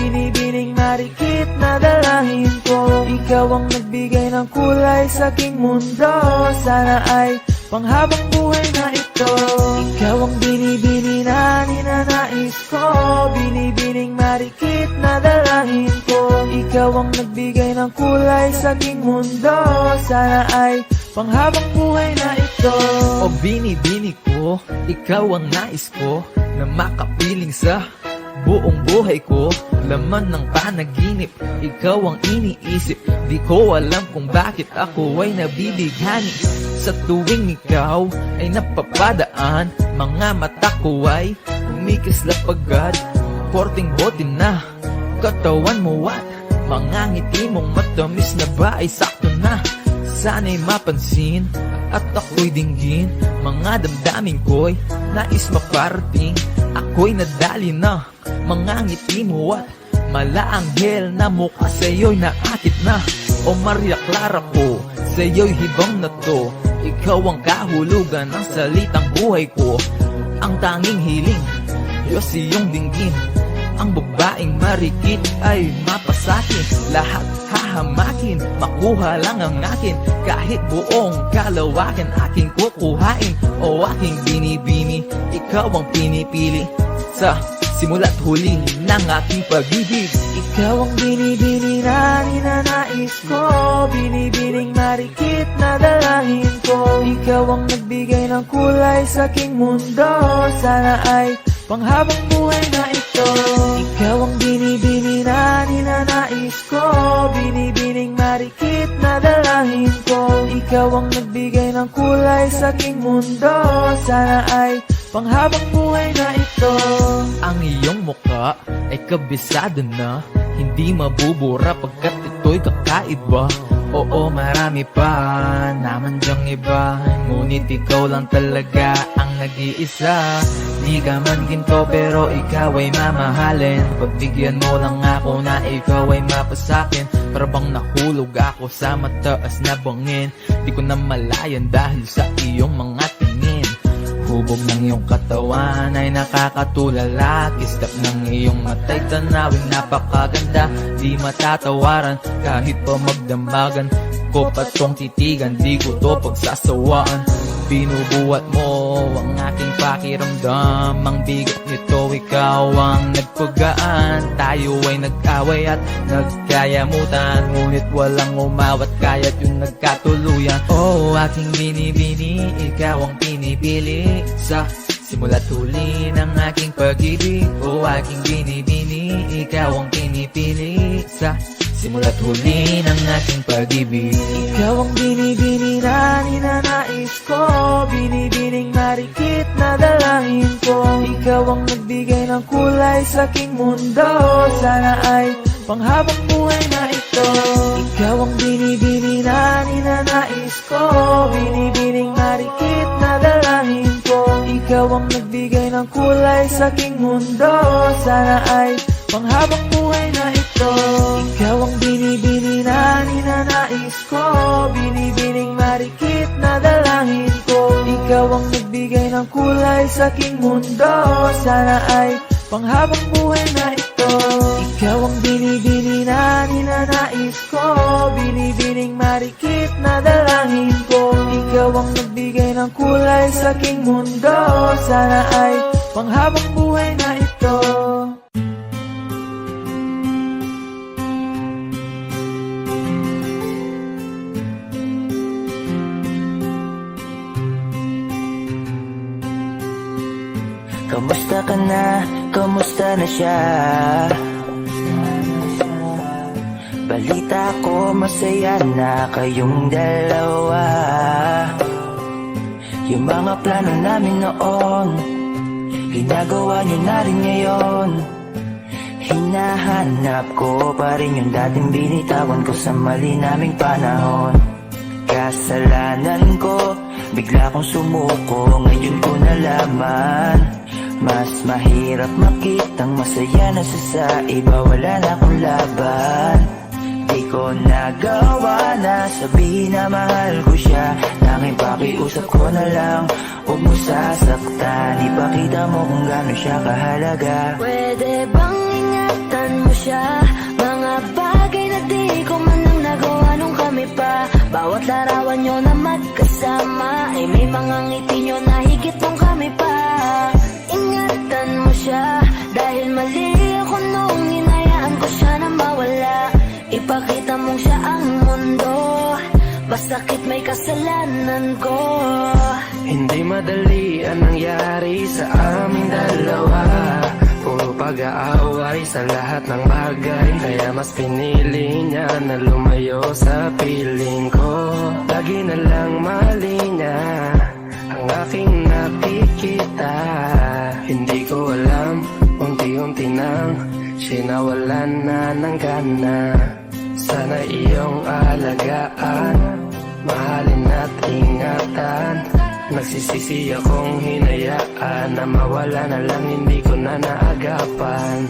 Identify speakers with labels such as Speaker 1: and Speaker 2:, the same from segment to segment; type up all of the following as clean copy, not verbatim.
Speaker 1: binibining marikit na dalangin ko. Ikaw ang nagbigay ng kulay sa aking mundo, sana ay panghabang buhay na ito. Ikaw ang binibini na ninanais ko, binibining marikit na dalangin ko. Ikaw ang nagbigay ng kulay sa aking mundo, sana ay panghabang buhay na ito.
Speaker 2: O binibini ko, ikaw ang nais ko na makapiling sa buong buhay ko. Laman ng panaginip, ikaw ang iniisip. Di ko alam kung bakit ako ay nabibighani. Sa tuwing ikaw ay napapadaan, mga mata ko ay kumikislap agad. Porting bote na katawan mo at mga ngiti mong matamis na ba ay sakto na. Sana'y mapansin at ako'y dinggin, mga damdamin ko'y nais maparating. Ako'y nadali na mga ngiti mo at malaanghel na mukha sa'yo'y naakit na. O Maria Clara ko, sa'yo'y hibang na to. Ikaw ang kahulugan ng salitang buhay ko. Ang tanging hiling, Diyos iyong dinggin. Ang babaeng marikit ay mapasakin. Lahat hahamakin, makuha lang ang akin. Kahit buong kalawakan aking kukuhain. O aking binibini, ikaw ang pinipili. Sa simula't huli ng aking pag-ibig.
Speaker 1: Ikaw ang binibini na ninanais ko, binibining marikit na dalangin ko. Ikaw ang nagbigay ng kulay sa aking mundo, sana ay panghabang buhay na ito. Ikaw ang binibini na ninanais ko, binibining marikit na dalangin ko. Ikaw ang nagbigay ng kulay sa aking mundo, sana ay panghabang buhay na ito.
Speaker 2: Ang iyong mukha ay kabisado na, hindi mabubura pagkat ito'y kakaiba. Oo, marami pa naman dyang iba, ngunit ikaw lang talaga ang nag-iisa. Di ka man ginto pero ikaw ay mamahalin. Pagbigyan mo lang ako na ikaw ay mapasakin. Para bang nahulog ako sa mataas na bangin. Di ko na malayan dahil sa iyong mga tingin. Hubog ng iyong katawan ay nakakatulala. Kislap ng iyong matay tanawin napakaganda. Di matatawaran kahit pa magdamagan ko pa tong titigan, di ko to pagsasawaan. Binubuhat mo ang aking pakiramdam. Ang bigat nito, ikaw ang nagpagaan. Tayo ay nag-away at nagkayamutan, ngunit walang umawat kaya't yung nagkatuluyan. Oh, aking binibini, ikaw ang pinipili. Sa simula't huli ng aking pag-ibig. Oh, aking binibini, ikaw ang pinipili. Sa simula't huli ng aking pag-ibig.
Speaker 1: Ikaw ang binibini na ninanais ko, binibining marikit na dalangin ko. Ikaw ang nagbigay ng kulay sa aking mundo, sana ay panghabang buhay na ito. Ikaw ang binibini na ninanais ko, binibining marikit na dalangin ko. Ikaw ang nagbigay ng kulay sa aking mundo, sana ay panghabang buhay na ito. Ikaw ang binibini na ninanais ko, binibining marikit na dalangin ko. Ikaw ang nagbigay ng kulay sa aking mundo, sana ay panghabang buhay na ito. Ikaw ang binibini na ninanais ko, binibining marikit na dalangin ko. Ikaw ang nagbigay ng kulay sa aking mundo, sana ay panghabang buhay na ito.
Speaker 3: Kamusta ka na? Kamusta na siya? Balita ko masaya na kayong dalawa. Yung mga plano namin noon, ginagawa niyo na rin ngayon. Hinahanap ko pa rin yung dating binitawan ko sa mali naming panahon. Kasalanan ko, bigla kong sumuko, ngayon ko nalaman. Mas mahirap makitang masaya na sa iba, wala na akong laban. Di ko nagawa na sabihin na mahal ko siya. Tanging pakiusap ko na lang, huwag mo sasaktan. Ipakita mo kung gano'n siya kahalaga.
Speaker 4: Pwede bang ingatan mo siya. Mga bagay na di ko man lang nagawa nung kami pa. Bawat larawan nyo na magkasama ay may mga ngiti nyo na higit nung kami pa. Ingatan mo siya dahil mali ako nung hinayaan ko siya na mawala. Ipakita mong siya ang mundo, masakit may kasalanan ko.
Speaker 3: Hindi madali ang nangyari sa aming dalawa. Puro pag-aaway sa lahat ng bagay, kaya mas pinili niya na lumayo sa piling ko. Lagi na lang mali niya ang aking nakikita. Hindi ko alam, unti-unti nang sinawalan na ng gana. Sana iyong alagaan, mahalin at ingatan. Nagsisisi akong hinayaan na mawala na lang, hindi ko na naagapan.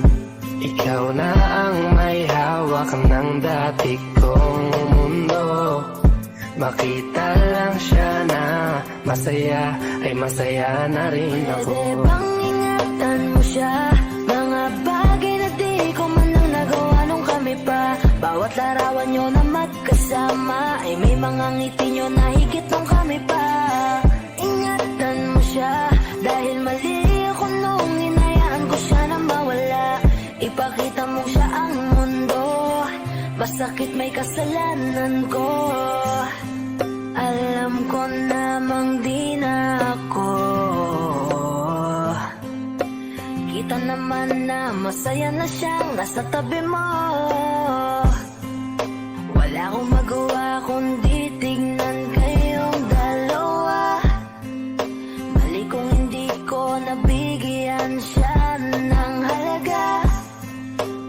Speaker 3: Ikaw na ang may hawak ng dati kong mundo. Makita lang siya na masaya, ay masaya na rin ako.
Speaker 4: Pwede bang ingatan mo siya? Mga bagay na di ko man lang nagawa nung kami pa. Bawat larawan nyo na magkasama ay may mga ngiti nyo na higit nung kami pa. Ingatan mo siya dahil mali ako nung hinayaan ko siya na mawala. Ipakita mo siya ang mundo, masakit may kasalanan ko. Alam ko namang di na ako. Kita naman na masaya na siyang nasa tabi mo. Wala akong magawa kundi tignan kayong dalawa. Mali kung hindi ko nabigyan siya ng halaga.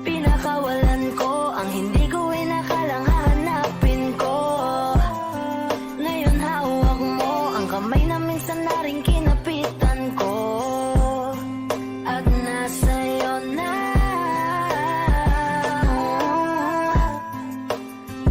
Speaker 4: Pinakawalan ko ang hindi ko inakalang hahanapin ko. Ngayon hawak mo ang kamay na minsan na rin kinapitan ko. At nasa'yo na.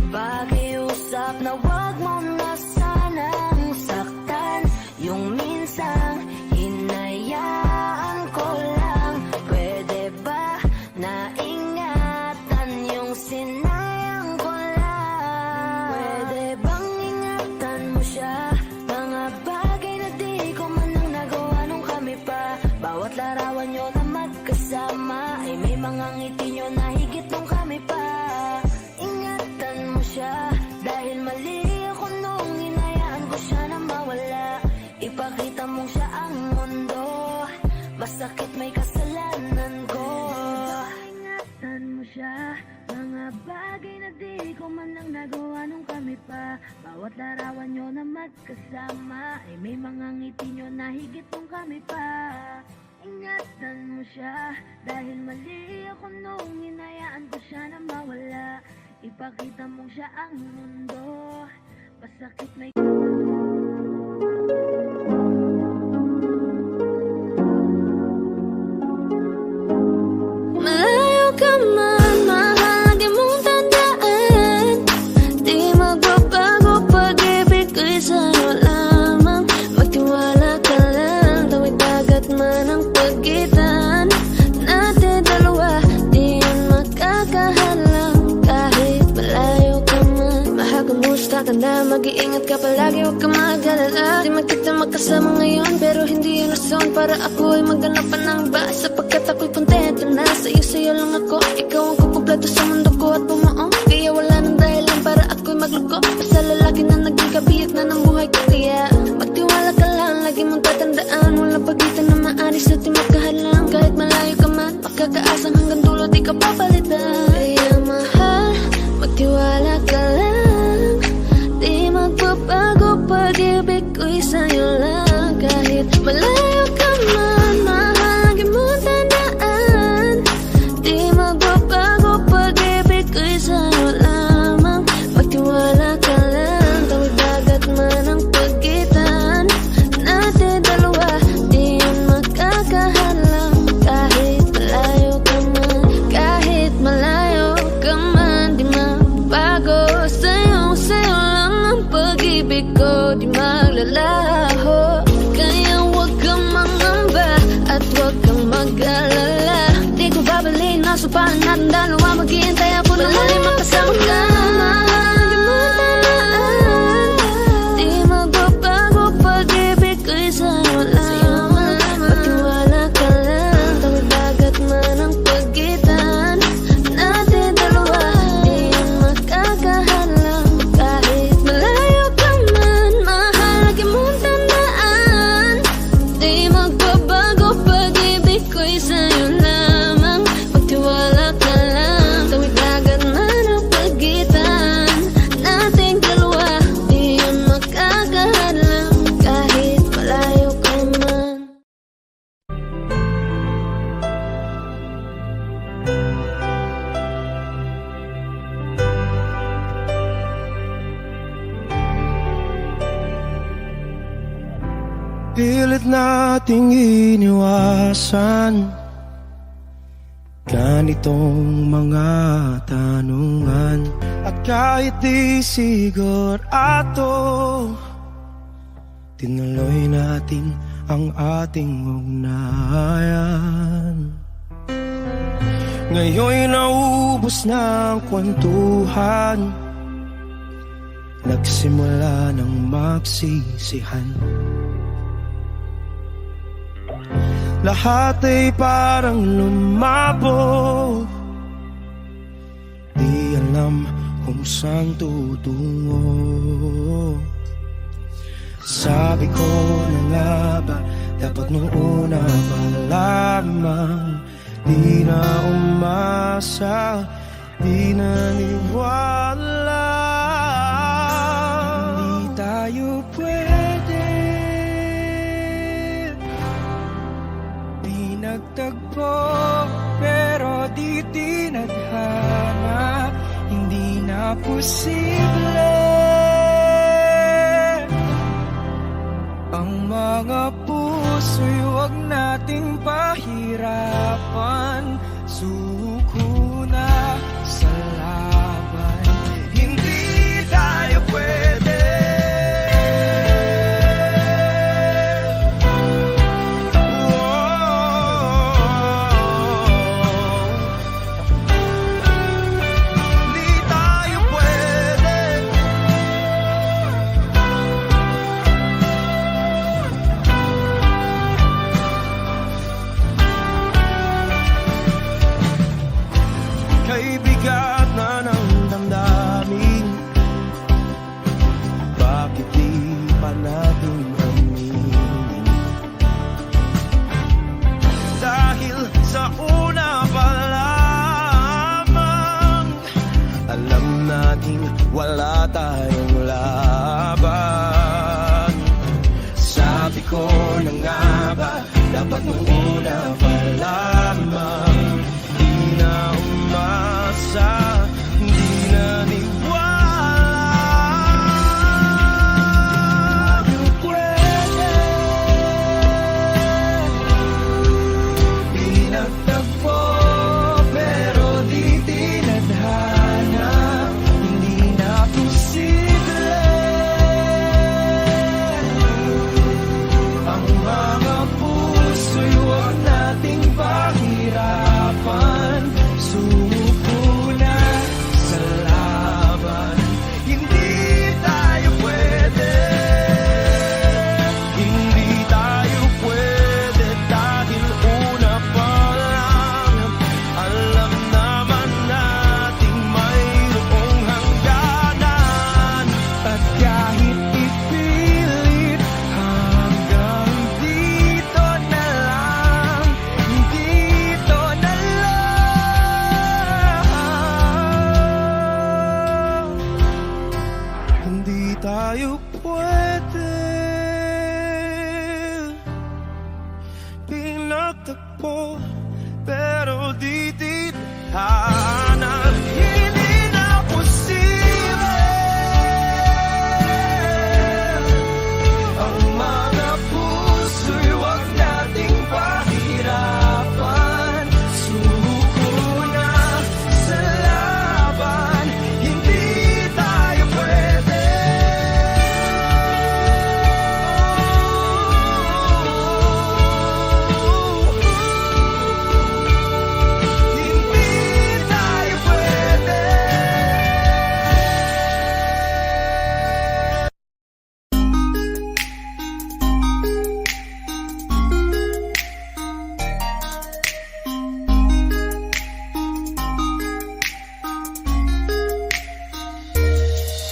Speaker 4: Pakiusap na wag mo na sanang saktan. Yung minsan hinayaan ko lang. Pwede ba na ingatan yung sinayang ko lang? Pwede bang ingatan mo siya? Mga bagay na di ko man lang nagawa nung kami pa. Bawat larawan nyo na magkasama ay may mga ngiti nyo na higit nung kami pa. Ingatan mo siya dahil mali ako nung hinayaan ko siya na mawala. Ipakita mong siya ang mundo, masakit may kasalanan ko. Ingatan mo siya, mga bagay na di ko man lang nagawa nung kami pa. Bawat larawan nyo na magkasama ay may mga ngiti nyo na higit nung kami pa. Ingatan mo siya dahil mali ako nung hinayaan ko siya na mawala. Ipakita mong siya ang mundo, masakit may
Speaker 5: Malayo ka man, mahal mong tandaan. Di magbabago pag-ibig ko'y sa'yo lamang. Magtiwala ka lang, tawid dagat man ang pagitan natin dalawa, di yan makakahalang. Kahit malayo ka man, mahal kumusta ka na, mag-iingat ka palagi, huwag ka mag-alala. Di man kita makasama ngayon, pero hindi yun rason para ako ay maghanap pa ng iba. Sapagkat ako'y kontento na sa'yo lang ako. Ikaw ang kukumpleto sa mundo ko at bumuo. Kaya wala nang dahilan para ako'y magluko. Basta lalaki na naging kabiyat na ng buhay ko. Kaya magtiwala ka lang, lagi mong tatandaan. Walang pagitan na maaari sa ating magkahalang. Kahit malayo ka man, makakaasang hanggang dulo di ka papalitan. Kaya mahal, magtiwala ka lang. Di magbabago pag-ibig ko'y sa'yo lang. Kahit malayo ka man, mahal, lagi mong tandaan. Di magbabago pag-ibig sumpahan natin dalawa, maghihintay ako na muli makasama ka. Mahal mo tamaan, di magbabago, pag-ibig ko'y sa'yo lamang. Magtiwala ka lang, tawid dagat man ang pagitan natin dalawa, di yan makakahalang. Kahit malayo ka man, mahal, lagi mong tandaan, di magbabago, pag-ibig ko'y sa'yo lamang. Magtiwala ka lang, tawid dagat man ang pagitan nating dalawa, di yan makakahalang. Kahit malayo ka man.
Speaker 6: Pilit nating iniwasan ganitong mga tanungan. At kahit di sigurado, tinuloy natin ang ating ugnayan. Ngayon'y naubos na ang kwentuhan, nagsimula ng magsisihan. Lahat ay parang lumabo, di alam kung saan tutungo. Sabi ko na nga ba, dapat nung una pa lamang, di na umasa, di naniwala. Hindi tayo pwede, di nagtagpo, pero di tinadhana. Hindi na posible ang mga puso'y huwag nating pahirapan. Suko na sa laban, hindi tayo pwede. Hindi tayo pwede. Kay bigat na ng damdamin, bakit di pa natin aminin? Dahil sa una pa lamang, alam nating wala tayong laban. Sabi ko na nga ba, dapat nung una pa lamang, di na umasa, di naniwala. Tayo pwede, di nagtagpo, pero di tinadhana. Hindi na posible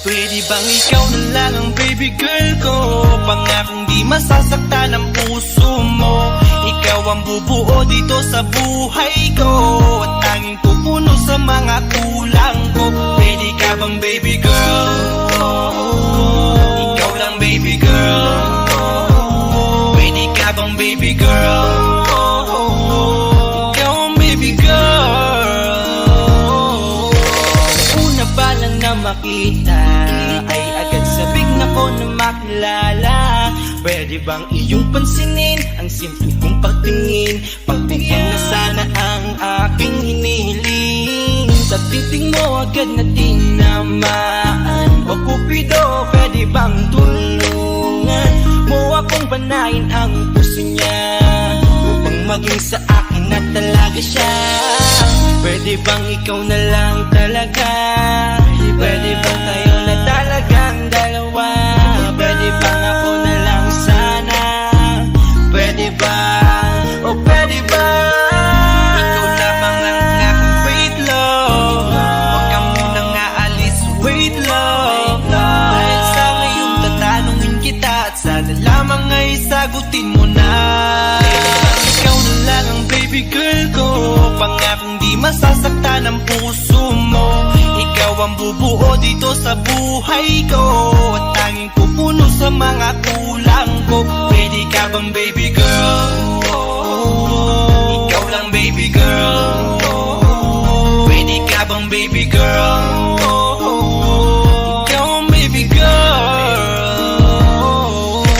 Speaker 7: Pwede bang ikaw na lang ang baby girl ko? Pangakong di masasaktan ang puso mo. Ikaw ang bubuo dito sa buhay ko, at tanging pupuno sa mga kulang ko. Pwede ka bang baby girl? Ikaw lang baby girl. Pwede ka bang baby girl? Ikaw ang baby girl. Una pa lang na makita ay agad sabik na ko na makilala. Pwede bang iyong pansinin ang simple kong pagtingin? Pagbigyan na sana ang aking hinihiling. Sa titing mo agad na tinamaan. O Cupido, pwede bang tulungan mo akong panayin ang puso niya, upang maging sa akin na talaga siya? Pwede bang ikaw na lang talaga? Pwede bang tayo na talagang dalawa? Pwede bang ako na lang sana? Pwede ba? O pwede ba? Ikaw lamang ang aking wait love. Huwag ka munang aalis, wait love. Dahil sa ngayon tatanungin kita, at sana lamang ay sagutin mo na. Ikaw na lang ang baby girl ko, pangakong di masasaktan ang puso mo. Ikaw ang bubuo dito sa buhay ko, at tanging pupuno sa mga kulang ko. Pwede ka bang baby girl? Ikaw lang baby girl. Pwede ka bang baby girl? Ikaw ang baby girl.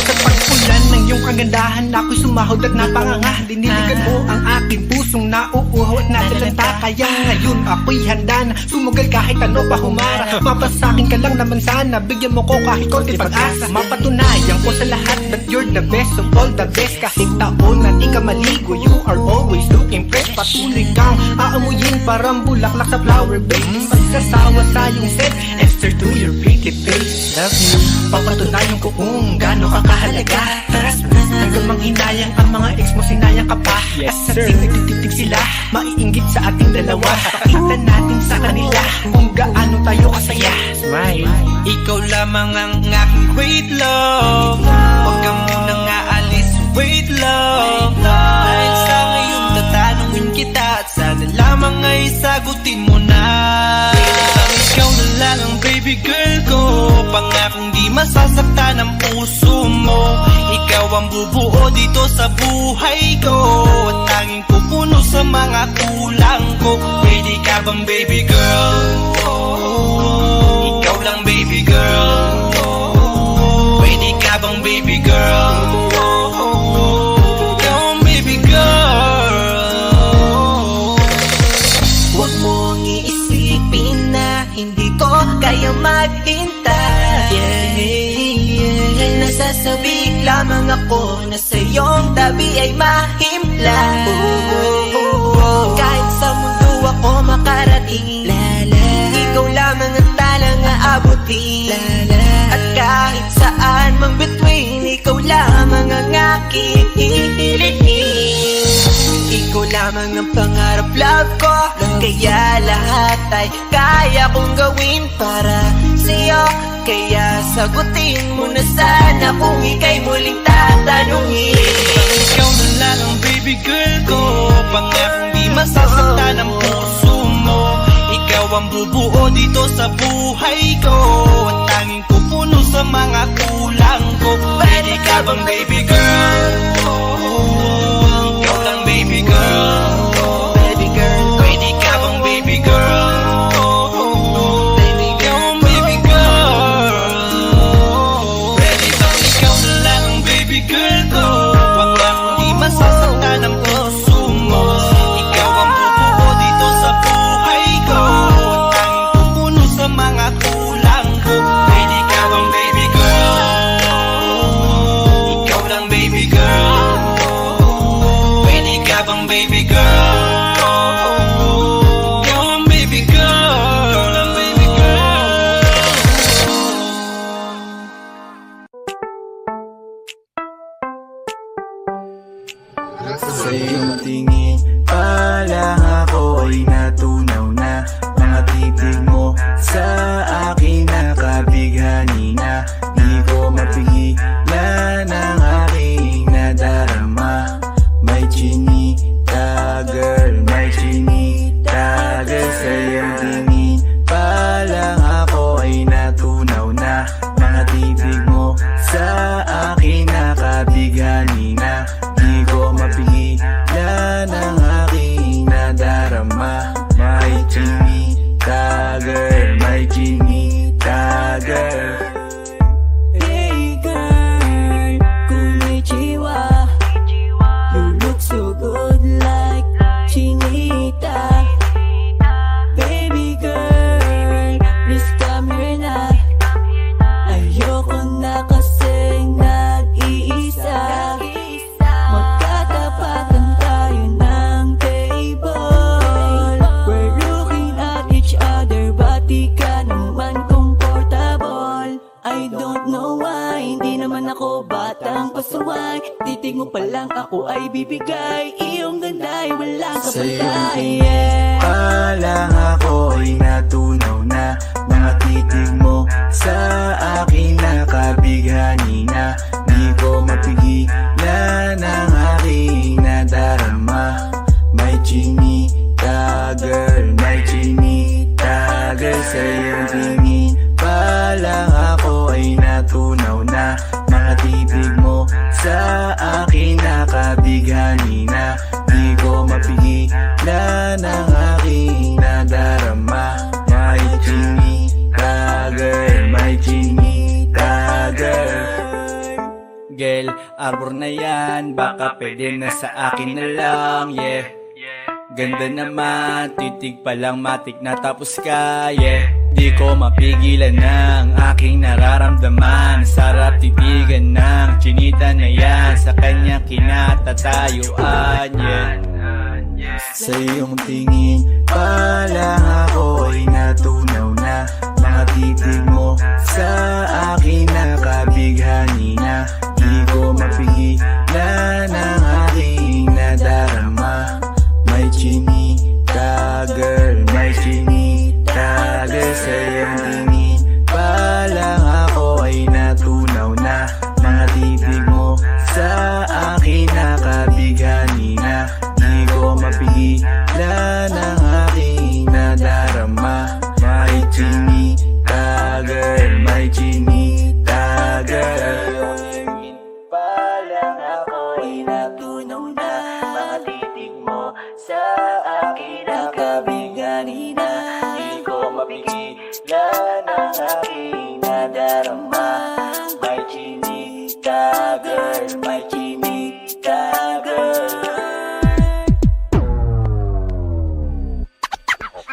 Speaker 6: Sa pagpulan ng iyong kagandahan, ako'y sumahod at napanganga. Diniligan mo ang aking pusong nauuhaw at natalanta. Kaya ngayon ako'y handa na sumugal kahit ano pa humara. Mapasakin ka lang naman sana, bigyan mo ko kahit konti pag-asa. Mapatunayan ko sa lahat that you're the best of all the best. Kahit taon na di ka maligo, you are always looking fresh. Patuloy kang aamuyin parang bulaklak sa flower base. Di magsasawa sa iyong set, Esther to your pretty face. Love you, papatunayan ko kung gaano ka kahalaga. Trust me, hanggang manghinayang ang mga ex mo, sinayang ka pa. Yes sir, nagtititig sila, maiinggit sa ating dalawa. Pakita natin sa kanila kung gaano tayo kasaya. Smile.
Speaker 7: Ikaw lamang ang aking wait love. Huwag ka munang aalis, wait love. Dahil sa ngayon tatanungin kita, at sana lamang ay sagutin mo na. Ikaw na lang ang baby girl ko, pangakong di masasaktan ang puso mo. Ikaw ang bubuo dito sa buhay ko, at tanging pupuno sa mga kulang ko. Pwede ka bang baby girl? Ikaw lang baby girl. Pwede ka bang baby girl? Ikaw ang baby girl.
Speaker 3: Huwag mong iisipin na hindi ko kaya maghintay. Nasasabi lamang ako na sa iyong tabi ay mahimpla. Kahit sa mundo ako makarating, ikaw lamang ang talang aabutin. At kahit saan mang between, ikaw lamang ang aking hihilihin. Ikaw lamang ang pangarap, love ko. Kaya lahat ay kaya kong gawin para sa'yo. Kaya sagutin mo na sana kung ika'y muling tatanungin.
Speaker 7: Ikaw na lang ang baby girl ko, pangakong di masasaktan ang puso mo. Ikaw ang bubuo dito sa buhay ko, at tanging pupuno sa mga kulang ko. Pwede ka bang baby girl? Ikaw lang baby girl.
Speaker 3: Baby girl,
Speaker 7: Pwede ka bang baby girl?
Speaker 3: baby
Speaker 7: Ikaw ang baby girl. Pwede bang ikaw na lang ang baby girl ko, pangakong di masasaktan ang puso mo. Ikaw ang bubuo dito sa buhay ko, at tanging pupuno sa mga kulang ko. Pwede ka bang baby girl? Ikaw lang baby girl.
Speaker 3: tingin pa lang ako ay natunaw na. Mga titig mo sa akin nakabighani na. Di ko mapigilan ang aking nadarama. May chinita girl, may chinita girl.
Speaker 1: Hey girl, konnichiwa. You look so good like Chinita. Baby girl, please come here na. Ayoko na kasing nag-iisa. Magkatapatan tayo ng table. We're looking at each other, but di ka naman comfortable. I don't know why, hindi naman ako batang pasaway. Titig mo pa lang ako ay bibigay. Iyong ganda ay walang
Speaker 3: Sa'yong
Speaker 1: kapatay.
Speaker 3: tingin pa lang ako ay natunaw na. Mga titig mo sa akin nakabighani na. Di ko mapigilan ang aking nadarama. May chinita girl, may chinita girl. Sa'yong tingin pa lang ako ay natunaw na. Mga titig mo sa akin nakabighani na. Di ko mapigilan ang aking nadarama. May chinita girl, may chinita girl. Girl, arbor na yan, baka pwede na sa akin na lang, yeah. Ganda naman, titig pa lang matik na tapos ka, yeah. Di ko mapigilan ng aking nararamdaman. Sarap titigan ng chinita na yan. Sa kanya kinatatayuan, yeah. Sa iyong tingin pa lang ako ay natunaw na. Mga titig mo sa akin nakabighani na. Di ko mapigilan ang aking nadarama. May chinita girl, may chinita girl. Sa iyong tingin pa lang ako ay natunaw na. Mga titig mo sa akin nakabighani na. Di ko mapigilan ang aking nadarama. May chinita girl, may chinita girl. Pa lang ako ay natunaw na. Mga titig mo sa akin nakabighani na. Di ko mapigilan ang aking nadarama. May chinita girl, may chinita girl.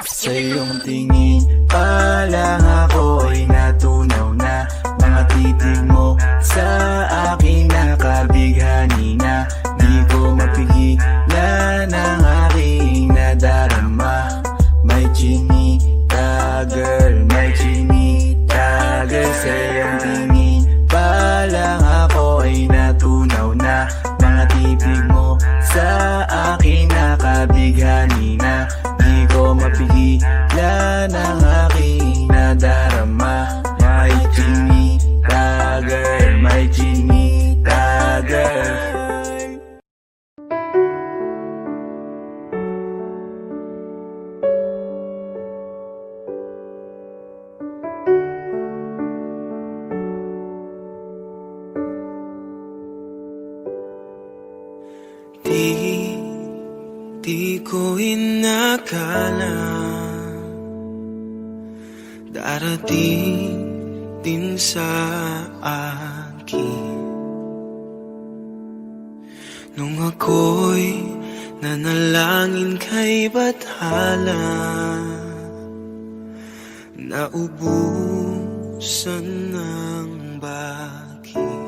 Speaker 3: Sa iyong tingin pa lang ako ay natunaw na. Mga titig mo sa akin nakabighani na. Di ko mapigilan ang aking nadarama. May chinita girl, may chinita girl. Sa iyong tingin pa lang ako ay natunaw na. Mga titig mo sa akin nakabighani na. Di ko mapigilan ang aking nadarama. May chinita girl, may chinita girl.
Speaker 8: Di ko inakala darating din sa akin nung ako'y nanalangin kay Bathala. Naubusan ng bakit.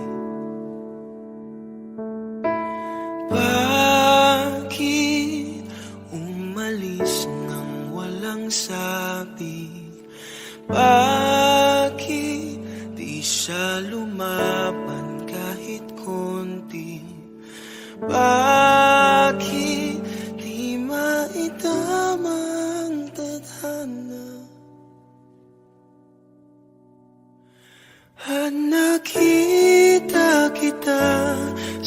Speaker 8: Bakit umalis nang walang sabi? Bakit di siya lumaban kahit konti? Bakit di maitamang tadhana? At nakita kita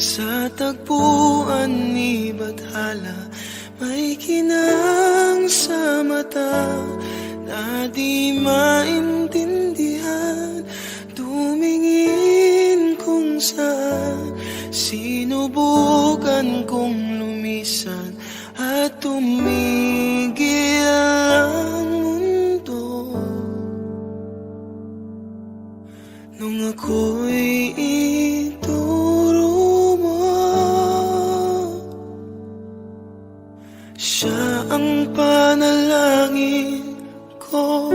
Speaker 8: sa tagpuan ni Bathala. May kinang sa mata, saan sinubukan kong lumisan at tumigil ang mundo. Nung ako'y ituro mo, siya ang panalangin ko.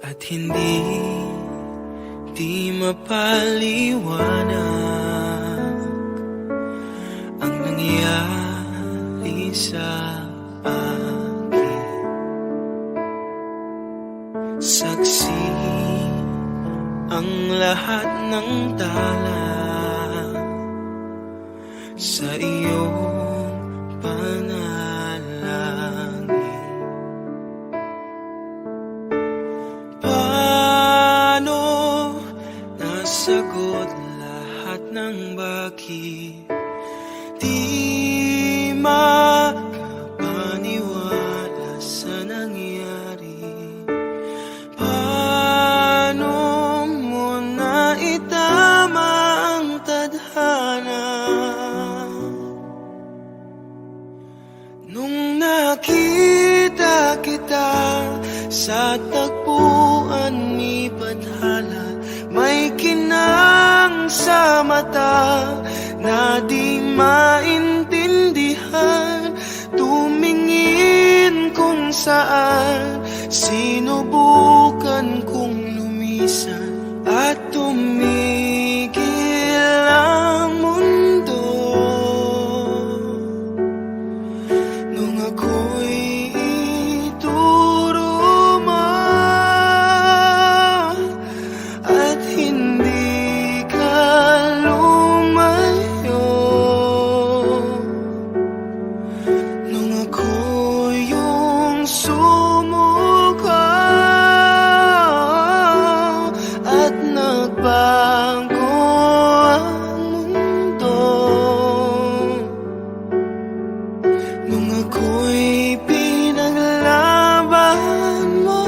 Speaker 8: At hindi mapaliwanag ang nangyari sa akin. Saksi ang lahat ng tala sa iyong panalangin. Paano nasagot lahat ng bakit di makapaniwala sa nangyari? Paano mo naitama ang tadhana nung nakita kita sa tagpuan ni Bathala? May kinang sa mata na di maintindihan, tumingin kung saan sinubukan kong lumisan at tumigil ang mundo. Nung ako'y ituro mo at hindi ka lumayo, nung ako yung sumuko at nagbago ang mundo, nung ako'y pinaglaban mo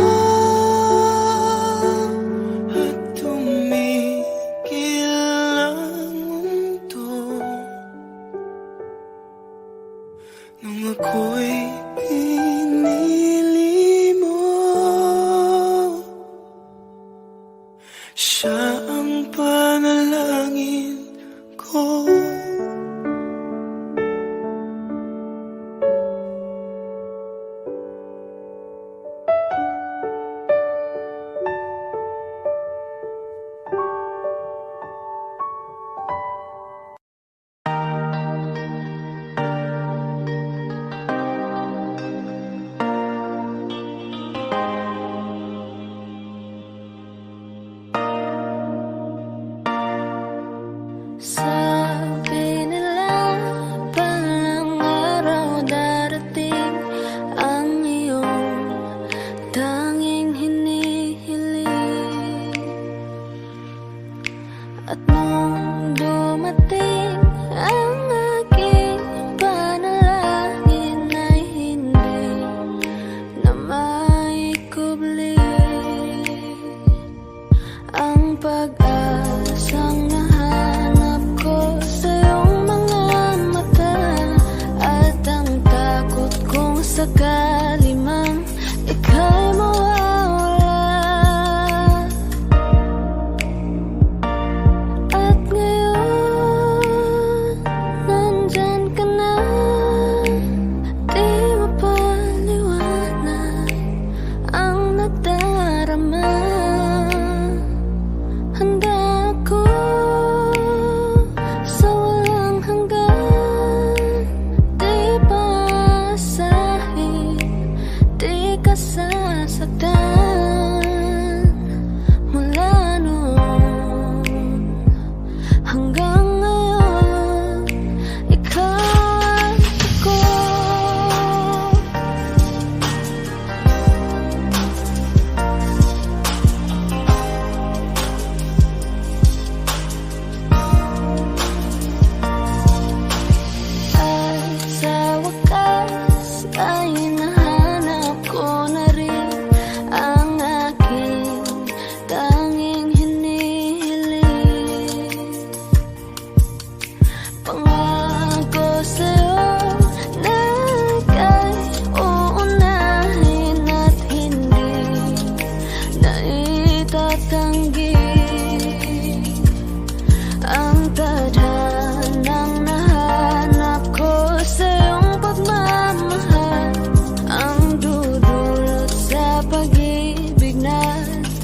Speaker 8: at tumigil ang mundo, nung ako'y pinili mo, siya ang panalangin ko.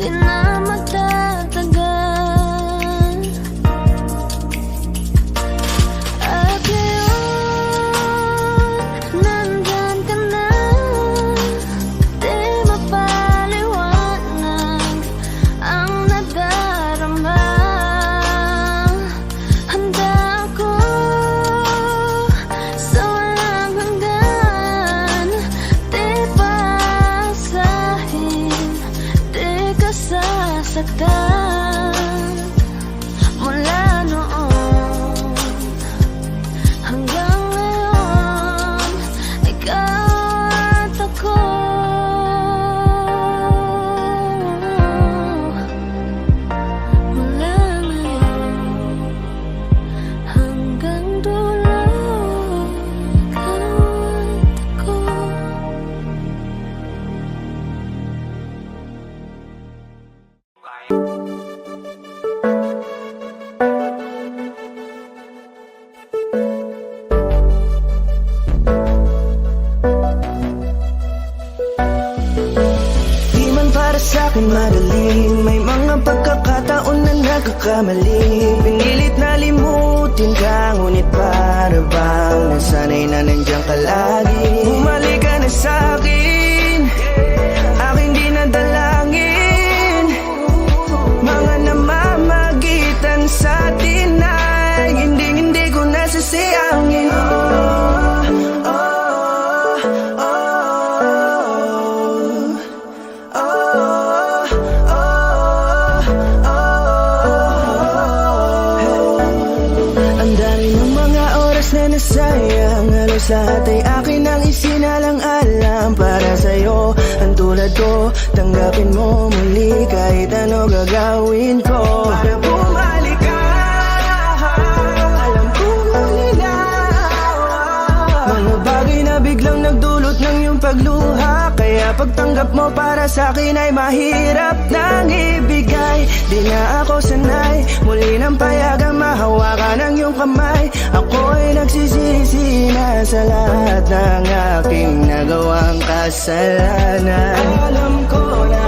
Speaker 5: di na magtatagal. At ngayon, nandyan ka na, di mapaliwanag ang nadarama. Handa ako sa walang hanggan, di pasahin, di ka sasaktan. Mula noon hanggang ngayon, ikaw at ako. Mula ngayon hanggang dulo, ikaw at ako.
Speaker 3: Di man para sa'kin madali, may mga pagkakataon na nagkakamali. Pinilit na limutin ka, ngunit para bang nasanay na nandiyan ka lagi. Bumalik ka na sa'kin, aking di nadalangin. Mga namamagitan sa atin ay hindi ko nasasayangin. Ang dami ng mga oras na nasayang, halos lahat ay akin ang isinalang-alam para sa'yo. Ang tulad ko, tanggapin mo muli kahit ano gagawin ko para bumalik ka. Alam kong malinaw, mga bagay na biglang nagdulot ng iyong pagluha, kaya pagtanggap mo para sa'kin ay mahirap nang ibigay. Di na ako sanay, muli nang payagang mahawakan ang iyong kamay. Ako ay nagsisisi na sa lahat ng aking nagawang kasalanan. Alam ko na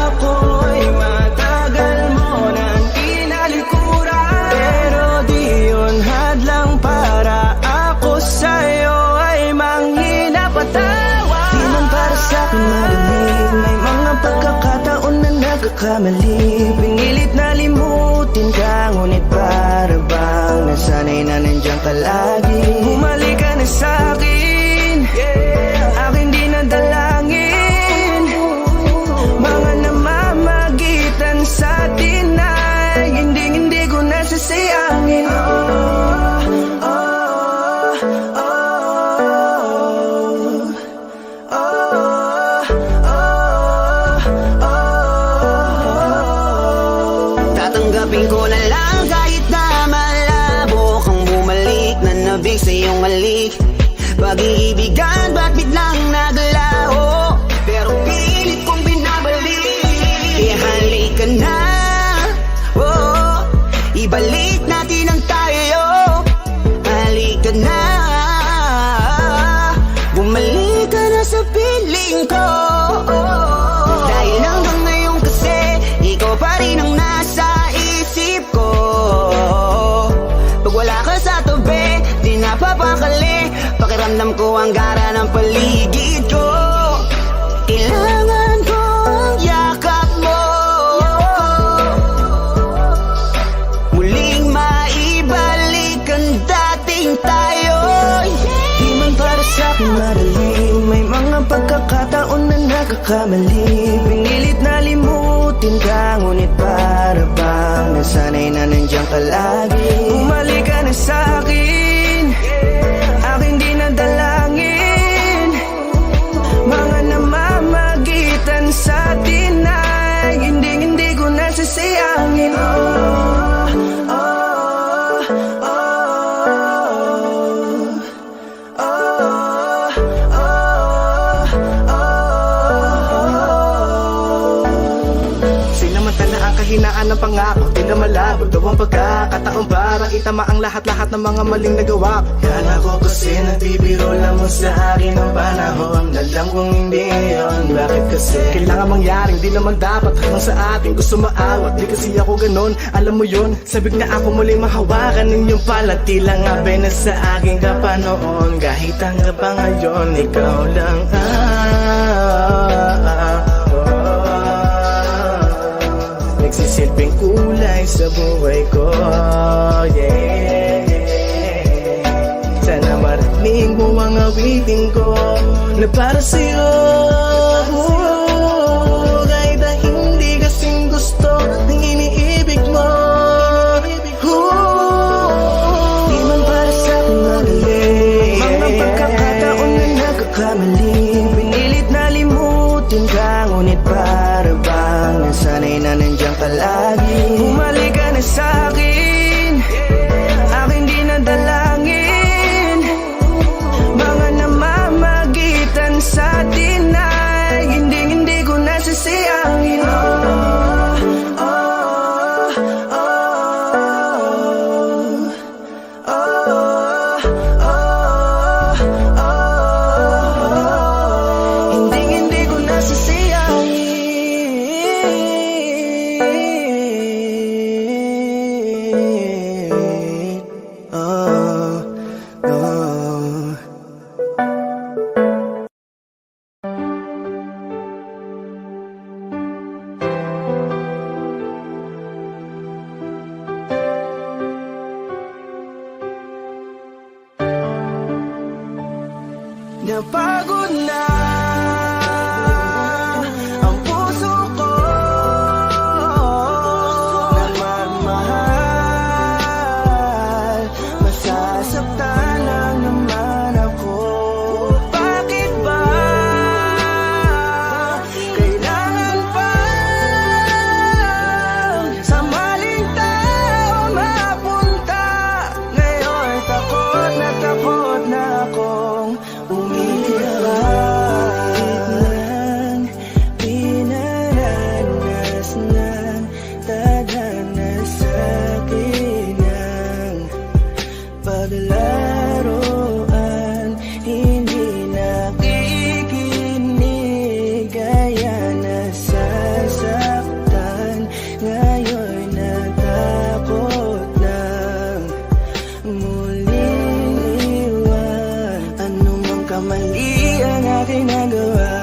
Speaker 3: ako'y matagal mo nang tinalikuran, pero di yun hadlang para ako sa'yo ay manghina patawa. Di man para sa'kin marinig, may mga pagkakataon na nagkakamali. Pinilit na limutin ka, ngunit para bang nasanay na nandiyan ka lagi. Bumalik ka na sa'kin, aking di nadalangin. Mga namamagitan sa atin ay hindi ko nasasayangin.
Speaker 9: Tatanggapin ko na lang kahit na malabo kang bumalik na nabig sa iyong halik. Pag-iibigan ba't biglang naglaho, pero pilit kong binabalik. Kaya halika na, oh, ibalik natin ang tayo. Halika na, bumalik ka na sa piling ko. Dahil hanggang ngayon kasi ikaw pa rin ang nasa isip ko. Pag wala ka sa tabi, di napapakali. Pakiramdam ko ang gara ng paligid ko. Kailangan ko ang yakap mo, muling maibalik ang dating tayo.
Speaker 3: Di man para sa'kin madali, may mga pagkakataon na nagkakamali. Pinilit na limutin ka, ngunit para bang nasanay na nandiyan ka lagi. Bumalik ka na sa'kin, aking di nadalangin. Mga namamagitan sa atin ay hindi ko nasasayangin.
Speaker 9: Sinamantala
Speaker 6: kahinaan ng pangako, di na malabo daw ang pagkakataon para itama ang lahat-lahat ng mga maling nagawa ko. Kala ko kasi nagbibiro lamang sa akin ang panahon, alam kong hindi yun. Bakit kasi kailangan mangyaring di naman dapat hanggang sa atin gusto maawat, di kasi ako ganon, alam mo yun. Sabik na ako muling mahawakan ninyong palat, tila nga na sa akin ka pa noon. Kahit hanggang pa ngayon, ikaw lang nagsisilbing kulay sa buhay ko, yeah. Sana marinig mo ang awitin ko na para sa'yo, kahit na hindi kasing gusto ng iniibig mo. Di man para sa akin magaling, mga pagkakataon na nagkakamali, pinilit na limutin ka, ngunit para bang nasanay na nandiyan ka lagi. Bumalik ka na sa'kin, aking di nadalangin, mga namamagitan sa atin ay hindi ko nasasayangin. Hindi ko nasasayangin. Napagod na ang puso ko na magmahal, masasaktan lang naman ako. Bakit ba kailangan pa sa maling tao mapunta? Ngayon takot na akong umiiyak. Pinaranas ng tadhana sa'kin ang paglaruan, hindi nakikinig, kaya nasasaktan. Ngayon natakot ng muling iwan. Ano mang kamali ang aking nagawa,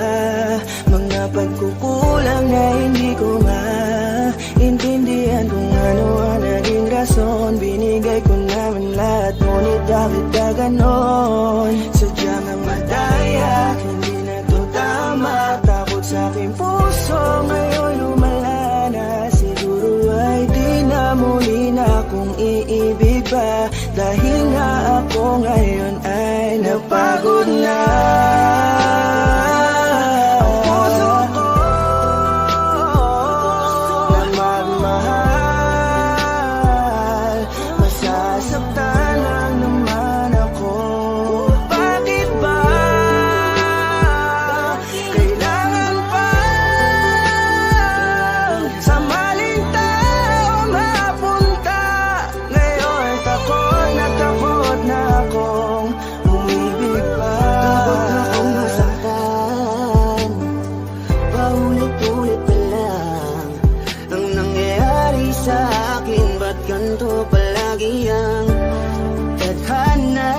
Speaker 6: mga pagkukulang na hindi ko maintindihan kung ano ang naging rason. Binigay ko naman lahat, ngunit bakit ka ganon? Sadyang ang madaya, hindi na to tama. Takot sa aking puso, ngayon lumala na. Siguro ay di na muli na akong iibig pa, dahil nga ako ngayon ay napagod na. Ang puso ko na magmahal, masasaktan lang naman ako. Bakit ba kailangan pa sa maling tao mapunta? Ngayon takot na akong umibig pa. Takot na akong masaktan, paulit-ulit pa lang ang nangyayari sa akin. Ba't ganito palagi ang tadhana?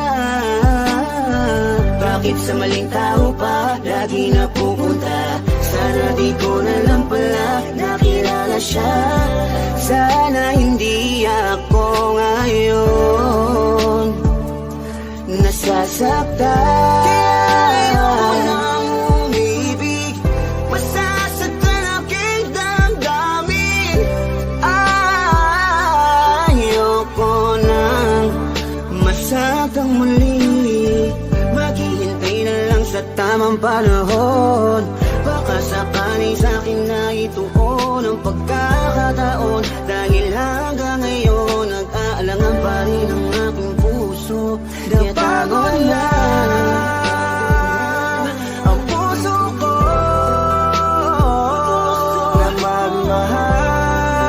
Speaker 6: Bakit sa maling tao pa lagi napupunta? Sana di ko na lang pala nakilala siya. Sana hindi ako ngayon nasasaktan. Ayoko nang umibig, masasaktan aking damdamin. Ayoko nang masaktan muli, maghihintay na lang sa tamang panahon. Baka sakali sa'kin na ituon ang pagkakataon, dahil hanggang ngayon nag-aalangan pa rin ang aking puso. Napagod na ang puso ko na magmahal,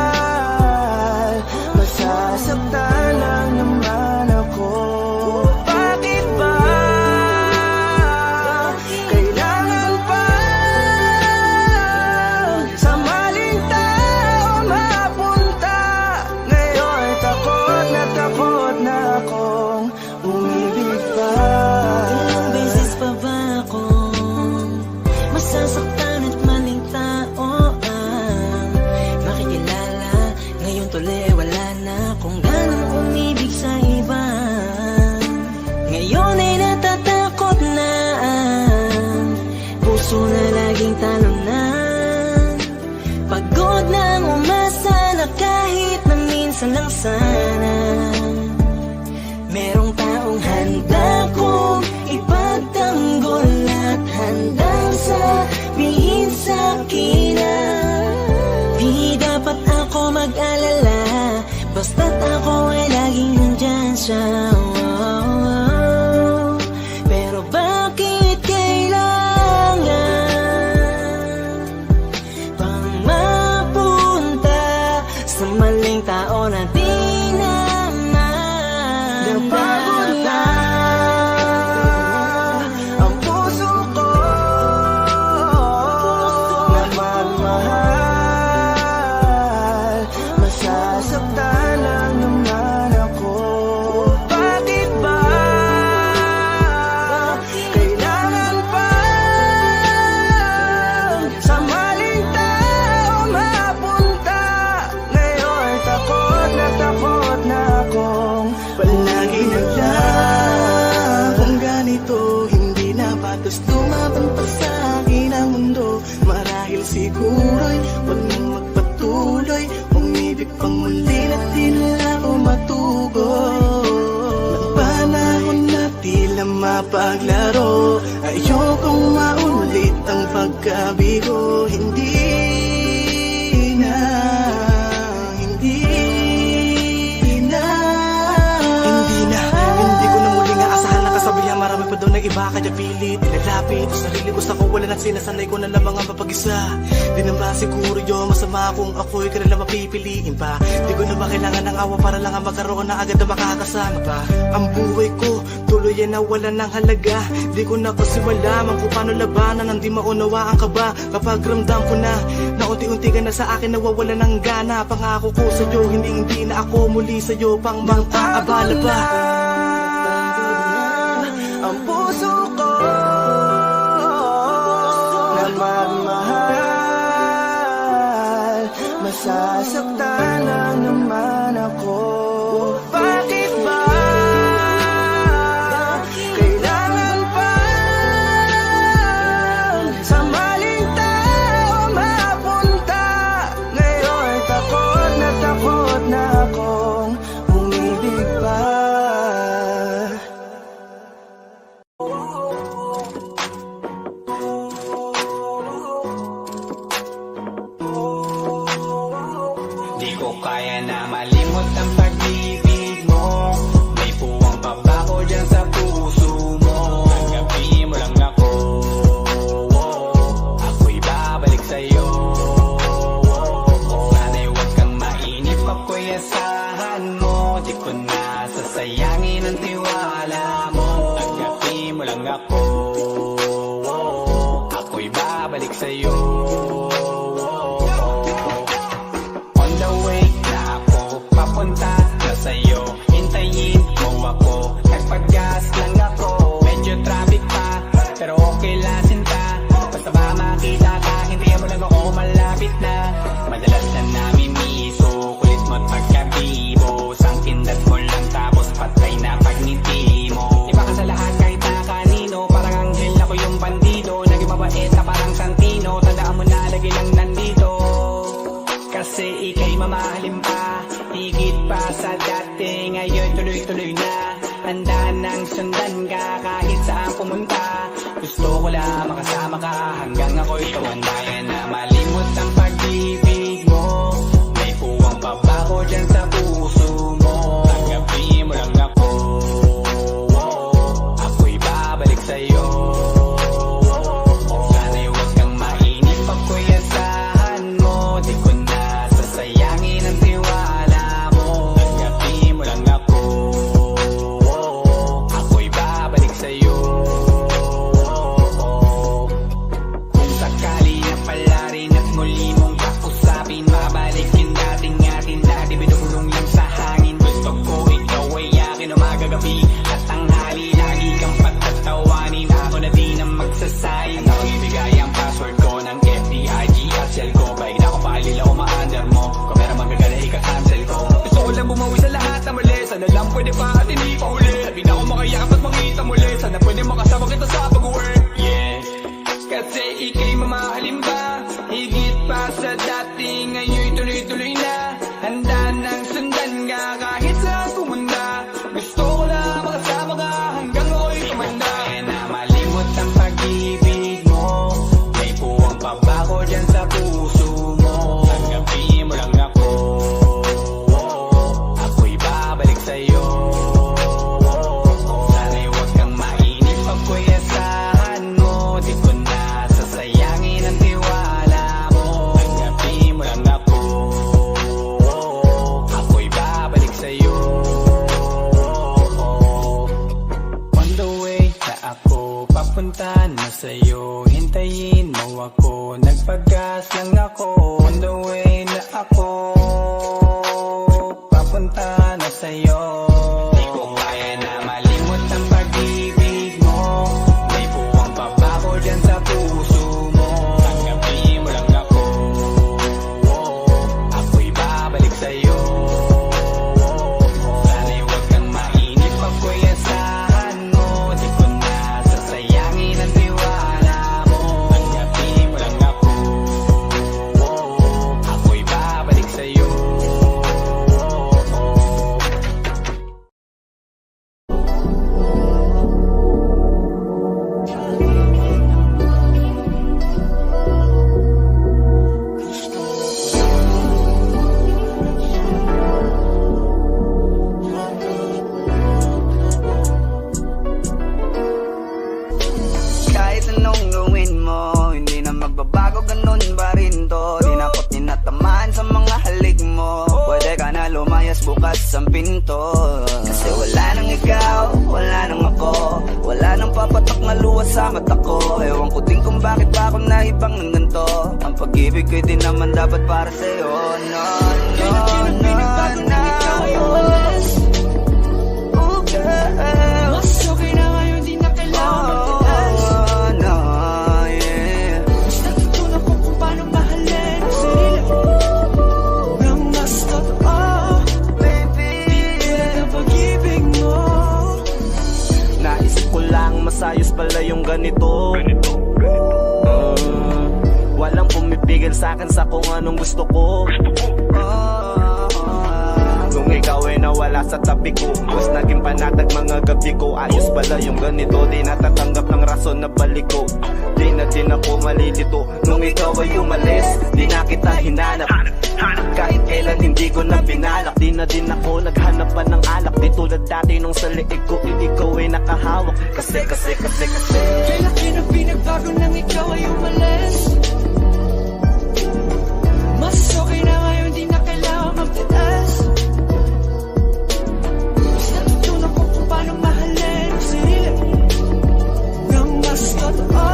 Speaker 10: tuloy wala na akong ganang umibig sa iba. Ngayon ay natatakot na ang puso na laging talon na. Pagod nang umasa na kahit na minsan lang sana merong taong handa kong ipagtanggol at handang sabihin sa'kin na di dapat ako mag-alala, basta't ako ay laging nandyan siya. Pero bakit kailangan pang mapunta sa maling tao na di naman? Napagod na ang puso ko na magmahal, masasaktan lang naman ako. Bakit ba kailangan pa sa maling tao mapunta? Ngayon takot na akong palagi naglang. Kung ganito hindi na patos lumaban pa sa akin ang mundo. Marahil siguro'y huwag nang magpatuloy, umibig pang muli na di na ako matugon. Ng panahon na tila mapaglaro, ayokong maulit ang pagkabigo. Hindi na Hindi ko na muling aasahan na kasabihan. Marami pa daw na iba kaya pilit nilalapit sa sarili ko sa kawalan at sinasanay ko na lamang ang mapag-isa. Di naman siguro yun masama kung ako'y kanila mapipiliin pa. Di ko naman kailangan ng awa para lang ang magkaroon na agad na makakasama pa. Ang buhay ko tuloy ay nawalan ng halaga. Di ko na kasi malaman kung paano labanan ang di maunawaan ka ba. Kapag ramdam ko na unti-unti ka na sa akin nawawala ng gana. Pangako ko sa'yo hindi na ako muli sa'yo pang mang-aabala pa. Ang puso ko na magmahal, masasaktan lang naman ako. Bakit ba kailangan pa sa maling tao mapunta? Ngayon takot na akong umibig pa.
Speaker 7: Di ko kaya na malimot ang pag-ibig mo. May puwang pa ba ko dyan sa puso mo? Tanggapin mo lang ako, ako'y babalik sa'yo. Sana'y huwag kang mainip, ako'y asahan mo. Di ko na sasayangin ang tiwala mo. Tanggapin mo lang ako, ako'y babalik sa'yo. On the way na ako, papunta na sa'yo. Hintayin mo ako, nagpag-gas lang ako. Medyo traffic pa, pero okay lang sinta. Basta ba makita ka, hintayin mo lang ako, malapit na. Madalas na namimiso, kulit mo't pagkabibo. Sangkindat mo lang tapos patay na pagngiti mo. Iba ka sa lahat kahit na kanino, parang anghel ako yung bandido. Naging mabait na parang Santino, tandaan mo na lagi lang nandito. Kasi ika'y mamahalin pa, higit pa sa dati. Ngayon tuloy-tuloy na, handa nang sundan ka kahit saan pumunta. Gusto ko lang makasama ka hanggang ako'y kawandayan na malimot ang pag-ibig mo. May puwang pa ba ko dyan sa puso mo? Tanggapin mo lang ako, ako'y babalik sa'yo. Sana'y huwag kang mainip, ako'y asahan mo. Di ko na sasayangin ang tiwala mo. Tanggapin mo lang ako, ako'y babalik sa'yo. Kung sakali na pala
Speaker 11: Sana lang pwede pa at hindi pa uli. Di na ako makayakap at makita muli. Sana pwede makasama kita sa pag-uwi. Yeah, kasi ika'y mamahalin ba? Higit pa sa dati, ngayon tuloy-tuloy na. Handa nang sundan nga kahit saan pumunta. Gusto ko lang makasama ka hanggang ako'y tumanda. Kaya na malimot ang pag-ibig mo. May puwang pabako dyan sa puso mo. Tanggapin mo lang ako. Ako'y babalik sa'yo. Sana'y huwag kang mainip pag ko'y asahan mo. Di ko na sasayangin ang tiwala mo. Tanggapin mo lang ako. Ako'y babalik sa'yo. On the way na ako papunta na sa'yo. Hintayin mo ako, nagpagas lang ako. On the way na ako papunta na sa'yo. Di ko kaya na malimot ang pag-ibig mo. May puwang pabako dyan sa puso mo. Tanggapin mo lang ako. Ako'y babalik sa'yo. Sana'y huwag kang mainip pag ko'y asahan mo. Di ko na sasayangin ang tiwala mo. Tanggapin mo lang ako. Ako'y babalik sa'yo.
Speaker 9: Kahit anong gawin mo, hindi na magbabago, ganun pa rin to. Di na ako tinatamaan sa mga halik mo. Pwede ka na lumayas, bukas ang pinto. Kasi wala nang ikaw, wala nang ako. Wala nang papatok na luwas sa mata ko. Ewan ko din kung bakit pa ako naibang ng ganito. Ang pag-ibig ko'y di naman dapat para sa'yo. No, no, no, no. Oh, girl.
Speaker 1: Mas okay na ngayon, di na kailangan magtiis.
Speaker 9: Oh, no, yeah.
Speaker 1: Mas natutunan ko kung paano mahalin ang sarili nang mas totoo.
Speaker 9: Baby,
Speaker 1: Tulad ng pag-ibig mo.
Speaker 10: Naisip ko lang masayos pala yung ganito. Walang pumipigil sa'kin sa kung anong gusto ko. Nung ikaw ay nawala sa tabi ko, mas naging panatag mga gabi ko. Ayos pala yung ganito, di natatanggap ng rason na balik ko. Di na din ako malilito. Nung ikaw ay umalis, di na kita hinanap. Kahit kailan hindi ko na pinalak. Di na din ako naghanap pa ng alak. Di tulad dati nung sa liig ko, ikaw ay nakahawak. Kasi
Speaker 1: Kailan pinagbago nang ikaw ay umalis? Mas okay na ngayon, di na kailangan magtiis. Mas natutunan ko kung paano mahalin ang sarili nang mas totoo.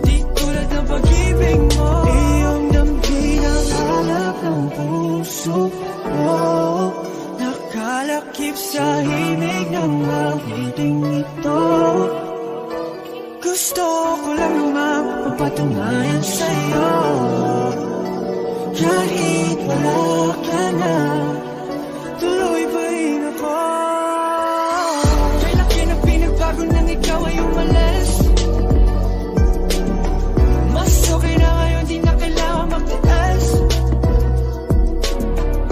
Speaker 1: Di tulad ng pag-ibig mo. Iyong damhin ang alak ng puso mo. Nakalakip sa himig ng awiting ito. Gusto ko lang naman magpatunayan sa'yo. Kahit wala ka na, tuloy pa rin ako. Kailan pinagbago nang ikaw ay umalis? Mas okay na ngayon, di na kailangan magtiis.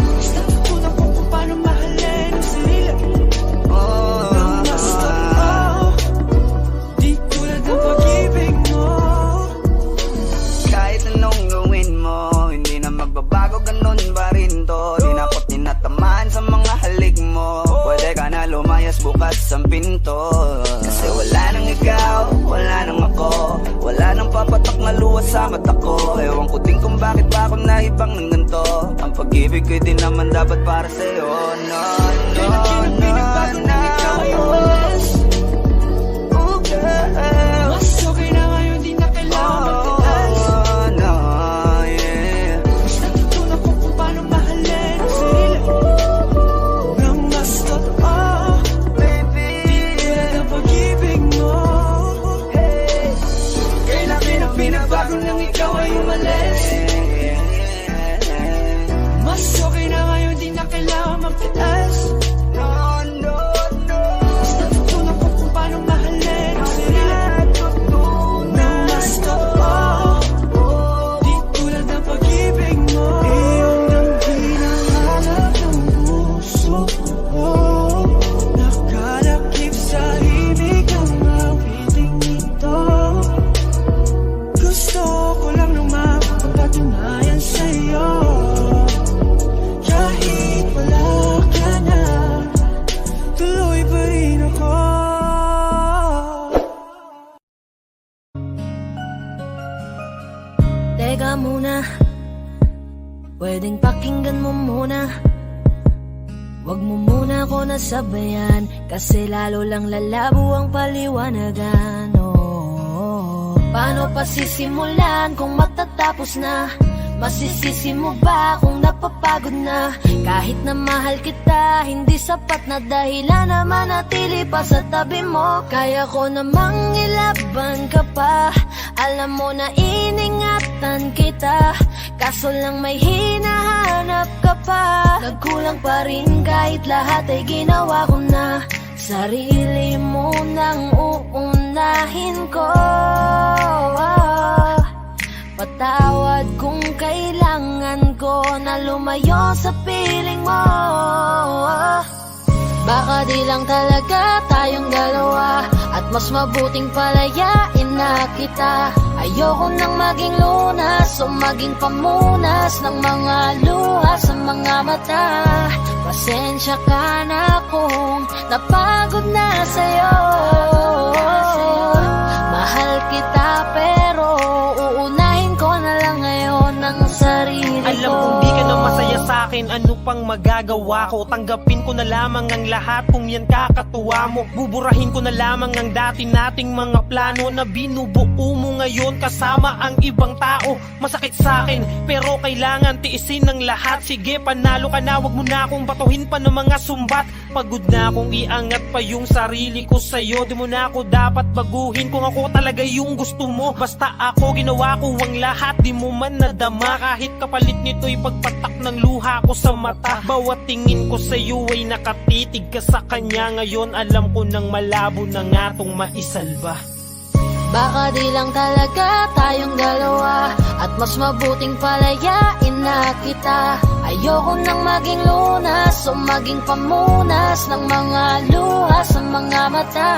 Speaker 1: Mas natutunan ko kung paano mahalin ang sarili nang mas totoo. Di tulad ng pag-ibig mo.
Speaker 9: kahit anong gawin mo, hindi na magbabago, ganun pa rin to. Di na ako tinatamaan sa mga halik mo. Pwede ka na lumayas, bukas ang pinto. Kasi wala nang ikaw, wala nang ako. Wala nang papatok na luwas sa mata ko. Ewan ko din kung bakit pa ako naibang ng ganito. Ang pag-ibig ko'y di naman dapat para sa'yo. No, no, no, no. Oh, girl.
Speaker 1: Mas okay na ngayon, di na kailangan magtiis.
Speaker 9: Oh, no, yeah.
Speaker 1: Mas natutunan ko kung paano mahalin ang sarili nang mas totoo.
Speaker 9: Baby,
Speaker 1: Di tulad ng pag-ibig mo. Kailan pinagbago nang ikaw ay umalis? Mas okay na ngayon, di na kailangan magtiis.
Speaker 4: pwedeng pakinggan mo muna. Wag mo muna ako nasabayan, kasi lalo lang lalabo ang paliwanagan. Paano pa sisimulan kung matatapos na? Masisisi mo ba kung napapagod na? Kahit na mahal kita, hindi sapat na dahilan na manatili pa sa tabi mo. Kaya ko namang ilaban ka pa, alam mo na iningatan kita, kaso lang may hinahanap ka pa. Nagkulang pa rin kahit lahat ay ginawa ko na. Sarili mo nang uunahin ko. Patawad kung kailangan ko na lumayo sa piling mo. Baka di lang talaga tayong dalawa, at mas mabuting palayain na kita. Ayoko nang maging lunas o maging pamunas ng mga luha sa mga mata. Pasensya ka na kung napagod na sa'yo. Mahal kita pero uunahin ko na lang ngayon ang sarili ko.
Speaker 7: Alam kong di ka na masaya sa'kin, ano pang magagawa ko? Tanggapin ko na lamang ang lahat kung yan kakatuwa mo. Buburahin ko na lamang ang dati nating mga plano na binubuo mo ngayon kasama ang ibang tao. Masakit sa'kin pero kailangan tiisin ng lahat. Sige, panalo ka na, wag mo na akong batuhin pa ng mga sumbat. Pagod na akong iangat pa yung sarili ko sa'yo. Di mo na ako dapat baguhin kung ako talaga yung gusto mo. Basta ako ginawa ko ang lahat, di mo man nadama. Kahit kapalit nito'y pagpatak ng luha ko sa mata. Bawat tingin ko sa'yo ay nakatitig ka sa kanya. Ngayon alam ko nang malabo na nga tong maisalba.
Speaker 4: Baka di lang talaga tayong dalawa, at mas mabuting palayain na kita. Ayoko nang maging lunas o maging pamunas ng mga luha sa mga mata.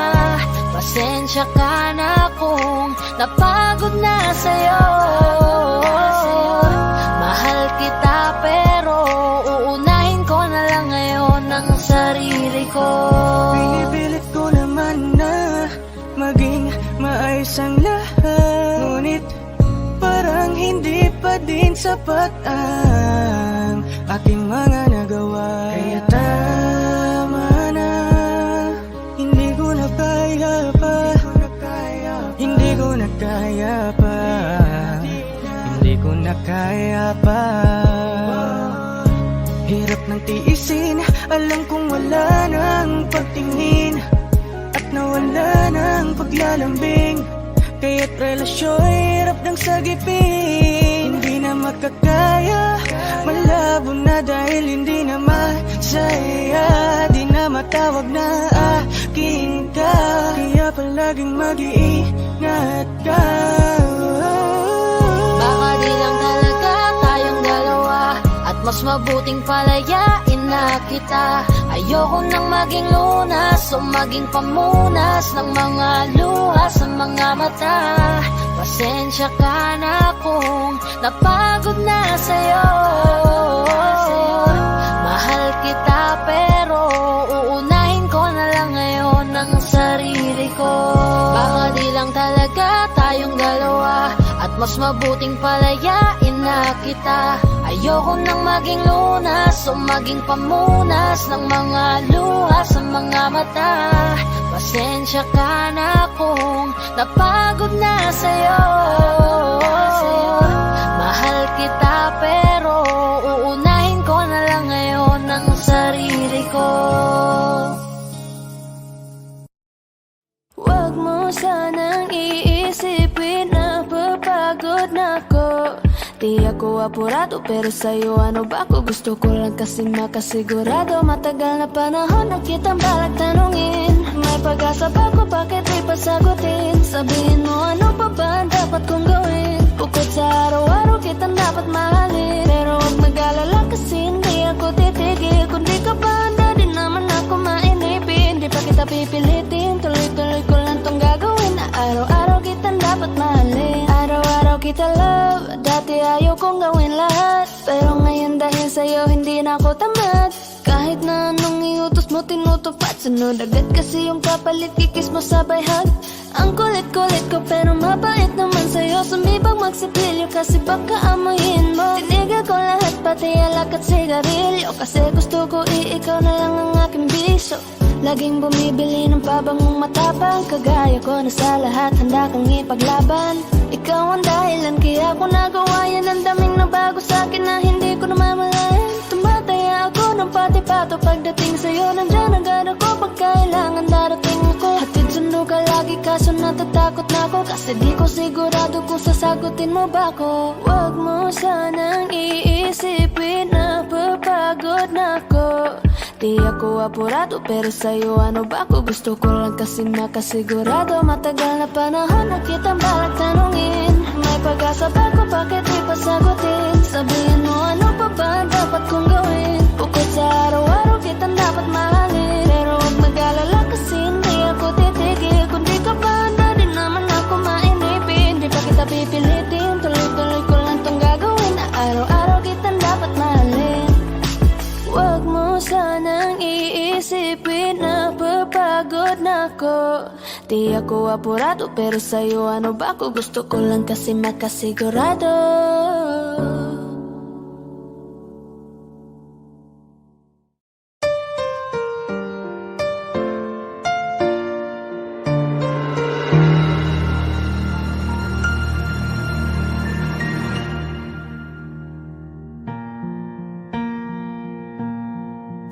Speaker 4: Pasensya ka na kung napagod na sa'yo. Mahal kita pero uunahin ko na lang ngayon ang sarili ko.
Speaker 1: Pinipilit ko naman na maging maayos ang lahat, ngunit parang hindi pa din sapat ang aking mga nagawa. Kaya tama na, hindi ko na kaya pa, hindi ko na kaya pa, hindi ko na kaya pa. Hirap ng tiisin, alam kong wala nang pagtingin, at nawala ng paglalambing. Kaya't relasyon hirap ng sagipin. Hindi na makakaya, malabo na dahil hindi na masaya. Di na matawag na akin ka, kaya palaging mag-iingat ka.
Speaker 4: Baka di lang talaga tayong dalawa, at mas mabuting palayain na kita. Ayoko nang maging lunas o maging pamunas ng mga luha sa mga mata. Pasensya ka na kung napagod na sa'yo. Mahal kita pero uunahin ko na lang ngayon ang sarili ko. Baka di lang talaga tayong dalawa, at mas mabuting palayain na kita. Ayoko nang maging lunas o maging pamunas ng mga luha sa mga mata. Pasensya ka na kung napagod na sa'yo. Mahal kita pero uunahin ko na lang ngayon ang sarili ko. Wag mo sanang iisipin na papagod na ko. Di ako apurado pero sa'yo ano ba ako? Gusto ko lang kasi makasigurado. Matagal na panahon na kitang balak tanungin. May pag-asa ba ko, bakit di pa sagutin? Sabihin mo ano pa ba ang dapat kong gawin? Bukod sa araw-araw kitang dapat mahalin, pero huwag mag-alala kasi hindi ako titigil. Kung di ka ba handa, di naman ako mainipin. Di pa kita pipilitin, tuloy-tuloy ko lang tong gagawin. Na araw-araw kitang dapat mahalin, araw-araw kita love. Dati ayaw kong gawin lahat, pero ngayon dahil sa'yo hindi na ako tamad. Kahit na anong iutos mo tinutupad, sunod agad kasi yung kapalit, kikis mo sabay hug.
Speaker 5: Ang kulit-kulit ko pero mabait naman sa'yo. Sumibang magsipilyo kasi baka amoyin mo. Tinigil ko lahat pati alak at sigarilyo, kasi gusto ko ikaw na lang ang aking bisyo. Laging bumibili ng pabangong matapang, kagaya ko na sa lahat handa kang ipaglaban. Ikaw ang dahilan kaya ko nagawa yan. Ang daming nabago sa'kin na hindi ko namamalayan. Tumataya ako ng pati-pato pagdating sa'yo. Nandyan agad ako pag kailangan darating ako. Hatid sundo ka lagi kaso natatakot na ako, kasi di ko sigurado kung sasagutin mo ba ako. Huwag mo sanang iisipin na papagod na ako. Di ako apurado pero sa'yo ano ba ako? Gusto ko lang kasi makasigurado. Matagal na panahon na kitang balak tanungin. May pag-asa ba ko, bakit di pa sagutin? Sabihin mo ano pa ba ang dapat kong gawin? Bukod sa araw-araw kitang dapat mahalin. Pero huwag mag-alala kasi hindi ako titigil. Kung di ka ba handa din naman ako mainipin. Di pa kita pipilitin, tuloy-tuloy ko lang tong gagawin. Na araw-araw kitang dapat mahalin. Huwag mo sanang iisipin na papagod na ako. Di ako apurado pero sa'yo ano ba ako? Gusto ko lang kasi makasigurado.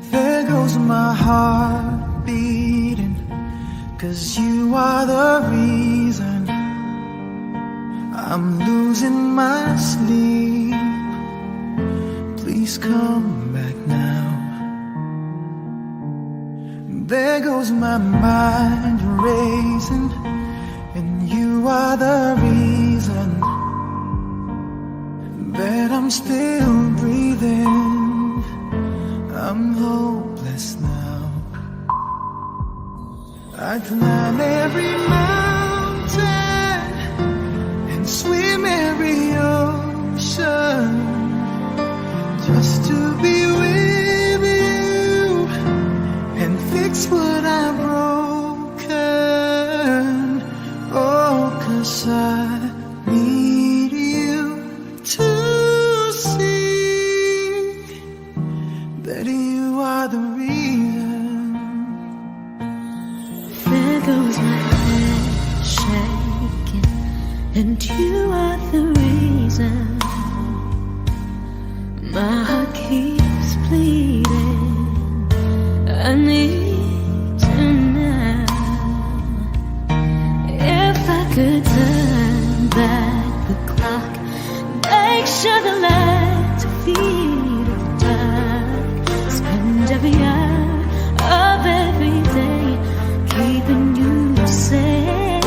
Speaker 1: There goes my heart beating, 'cause you are the reason I'm losing my sleep. Please come back now. There goes my mind racing, and you are the reason that I'm still breathing. I'm hopeless now. I climb every mountain and swim every ocean just to be with you and fix what I've broken. Oh, 'cause I need you to see that you are the reason.
Speaker 5: There goes my head shaking, and you are the reason. My heart keeps bleeding. I need you now. If I could turn back the clock, make sure the lights feed of time. Spend every hour of every day keeping you safe.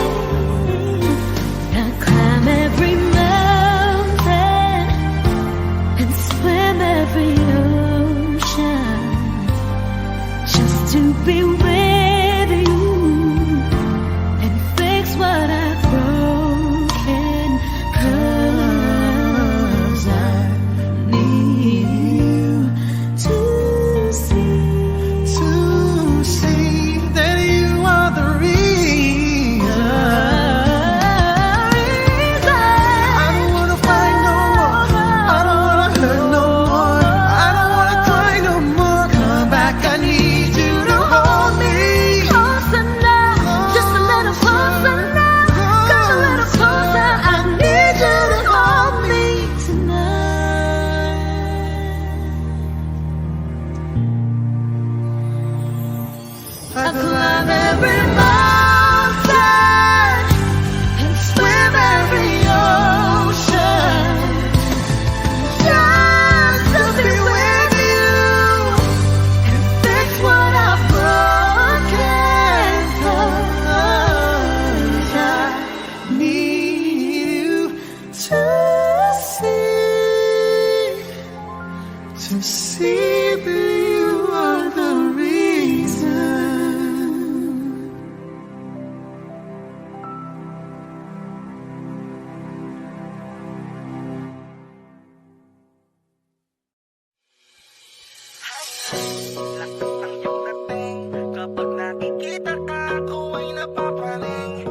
Speaker 5: I climb every mountain and swim every ocean just to be with you and fix what I've broken. 'Cause I need you to see
Speaker 1: that you are the reason. I don't wanna fight no more. I don't wanna hurt no more. I don't wanna cry no more. Come back, I need you to hold me.
Speaker 5: closer now, just a little closer now, come a little closer. I need you to hold me tonight. I climb every mountain and swim every ocean just to be with you and fix what I've broken. 'Cause I
Speaker 1: Need you
Speaker 5: to
Speaker 1: see that you are the reason.
Speaker 3: Kapag nakikita ka, ako ay napapaling.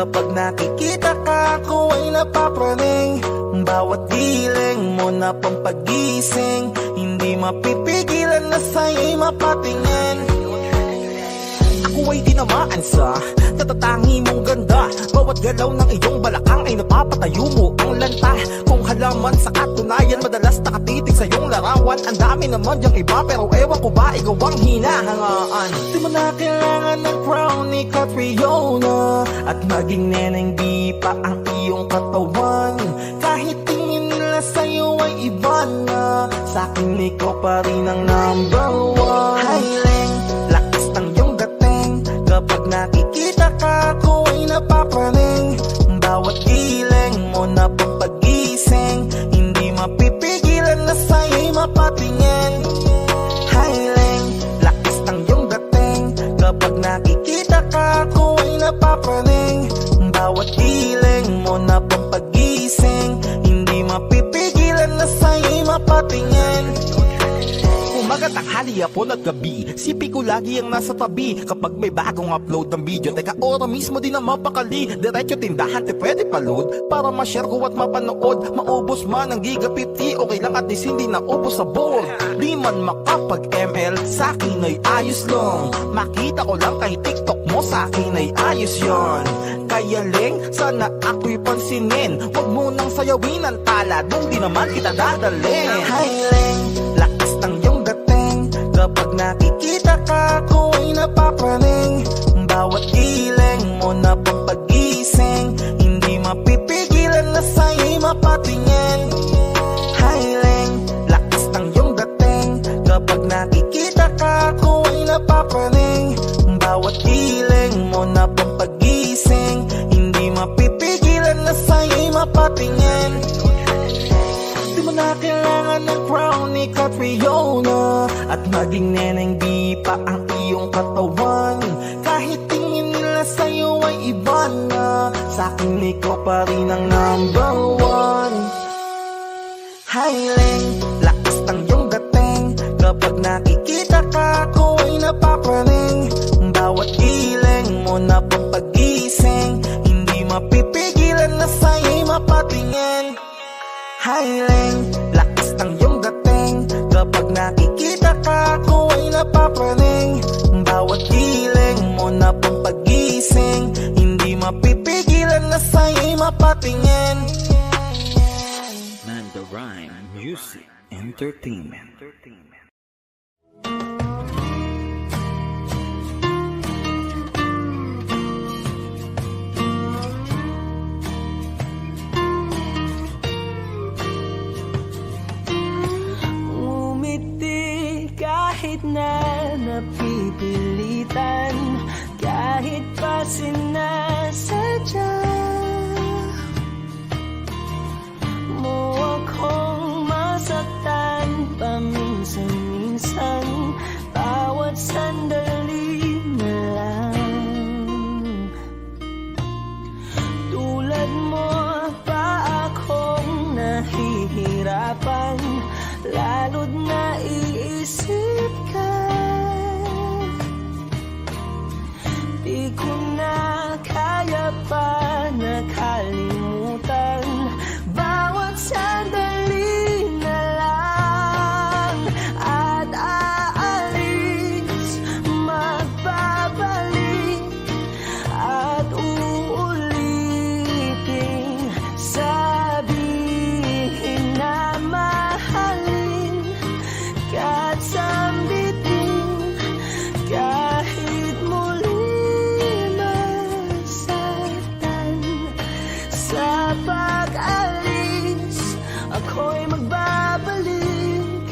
Speaker 9: Kapag nakikita ka, ako ay napapraning. Bawat giling mo na pampagising, hindi mapipigilan na sa'yo'y mapatingin. Ako ay tinamaan sa tatatangi mong ganda. Bawat galaw ng iyong balakang ay napapatayo mo ang lanta. Kung halaman sa katunayan, madalas nakatitig sa iyong larawan. Ang dami naman diyang iba, pero ewan ko ba ikaw ang hinahangaan. Di mo na kailangan ng crown ni Catriona, at maging neneng di pa ang iyong katawan. Kahit tingin nila sa'yo ay iba na, sa'kin ikaw pa rin ang number one. Highling, lakas ng iyong dating. Kapag nakikita ka, ako ay napapraning. Bawat giling mo na pampagising, hindi mapipigilan na sa'yo'y mapatingin. Highling, lakas ng iyong dating. Kapag nakikita ka, ako ay napapraning. Bawat giling mo na pampagising, hindi mapipigilan na sa'yo'y mapatingin. Umaga, tanghali, hapon at gabi, sipi ko lagi ang nasa tabi. Kapag may bagong upload ng video, teka ora mismo din ang mapakali. Diretso tindahan, te pwede pa-load para ma-share ko at mapanood. Maubos man ang giga 50, okay lang at least hindi naubos sa board. Di man makapag-ML, sa'kin ay ayos lang. Makita ko lang kay TikTok mo, sa'kin ay ayos yon. Kaya Leng, sana ako'y pansinin. Huwag mo nang sayawin ang tala, dun di naman kita dadalhin. Hi Leng, lakas ng iyong dating. Kapag nakikita ka, ako ay napapraning. Bawat giling mo na pampagising, hindi mapipigilan na sa'yo'y mapatingin. Highling, lakas ng iyong dating. Kapag nakikita ka, ako ay napapraning. Bawat giling mo na pampagising, hindi mapipigilan na sa'yo'y mapatingin. Di mo na kailangan ng crown ni Catriona, at maging neneng di pa ang iyong katawan. Kahit tingin nila sa'yo ay iba na, sa'kin ikaw pa rin ang number one. Highling, lakas ng iyong dating. Kapag nakikita ka, ako ay napapraning. Bawat giling mo na pampagising, hindi mapipigilan na sa'yo'y mapatingin. Highling, lakas ng iyong dating. Kapag nakikita ka, ako ay napapraning. Bawat giling mo na pampagising, hindi mapipigilan na sa'yo'y mapatingin.
Speaker 3: Manda Rhyme Music Entertainment.
Speaker 1: Umiti kahit na napipilitan, kahit pa sinasadya mo akong masaktan paminsan-minsan. Bawat sandali na lang, tulad mo pa akong nahihirapan, lalo't naiisip ka. Di ko na kaya pa nakalimutan. Bawat sandali na lang at aalis, magbabalik at uulitin. Sabihin na mahalin ka't sambitin, kahit muli masaktan. Sa pag-alis, ako'y magbabalik,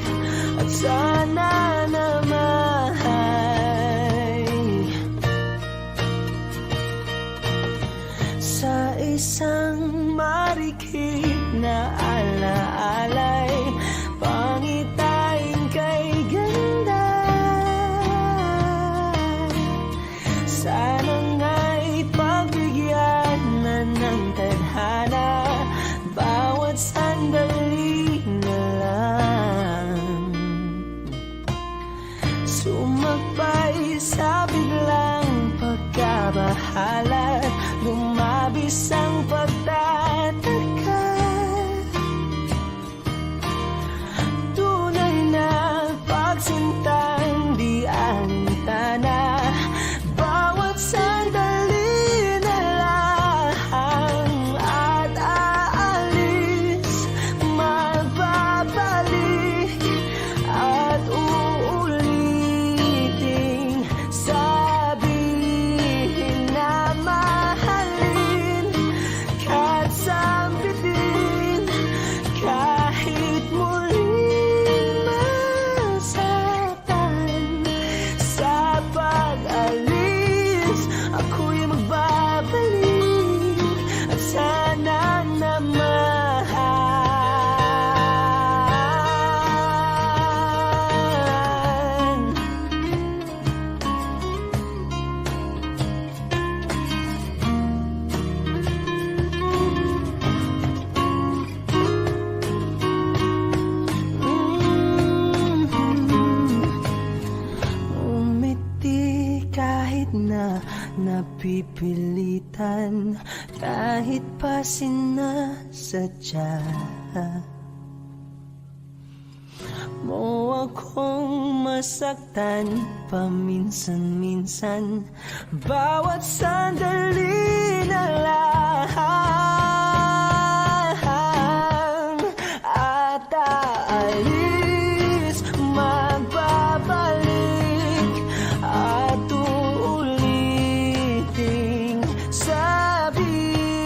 Speaker 1: at sana naman sa isang marikit na alaalay, pangitain kay ganda. Sana nga'y pagbigyan na ng tadhana, bawat sandali na lang. Sumakbay sa biglang pagkabahala, lumaban
Speaker 9: isang pagtataka. Tunay na pagsintang di antana, bawat sandali na lang at aalis, magbabalik at uulitin, sabihin na mahalin kahit sambitin, kahit muling masaktan. Sa pag-alis, ako'y magbabalik at sana naman. Umiti kahit na napipilitan, kahit pa sinasadya mo akong masaktan paminsan-minsan, bawat sandali na lang at aalis, magbabalik at uulitin, sabihin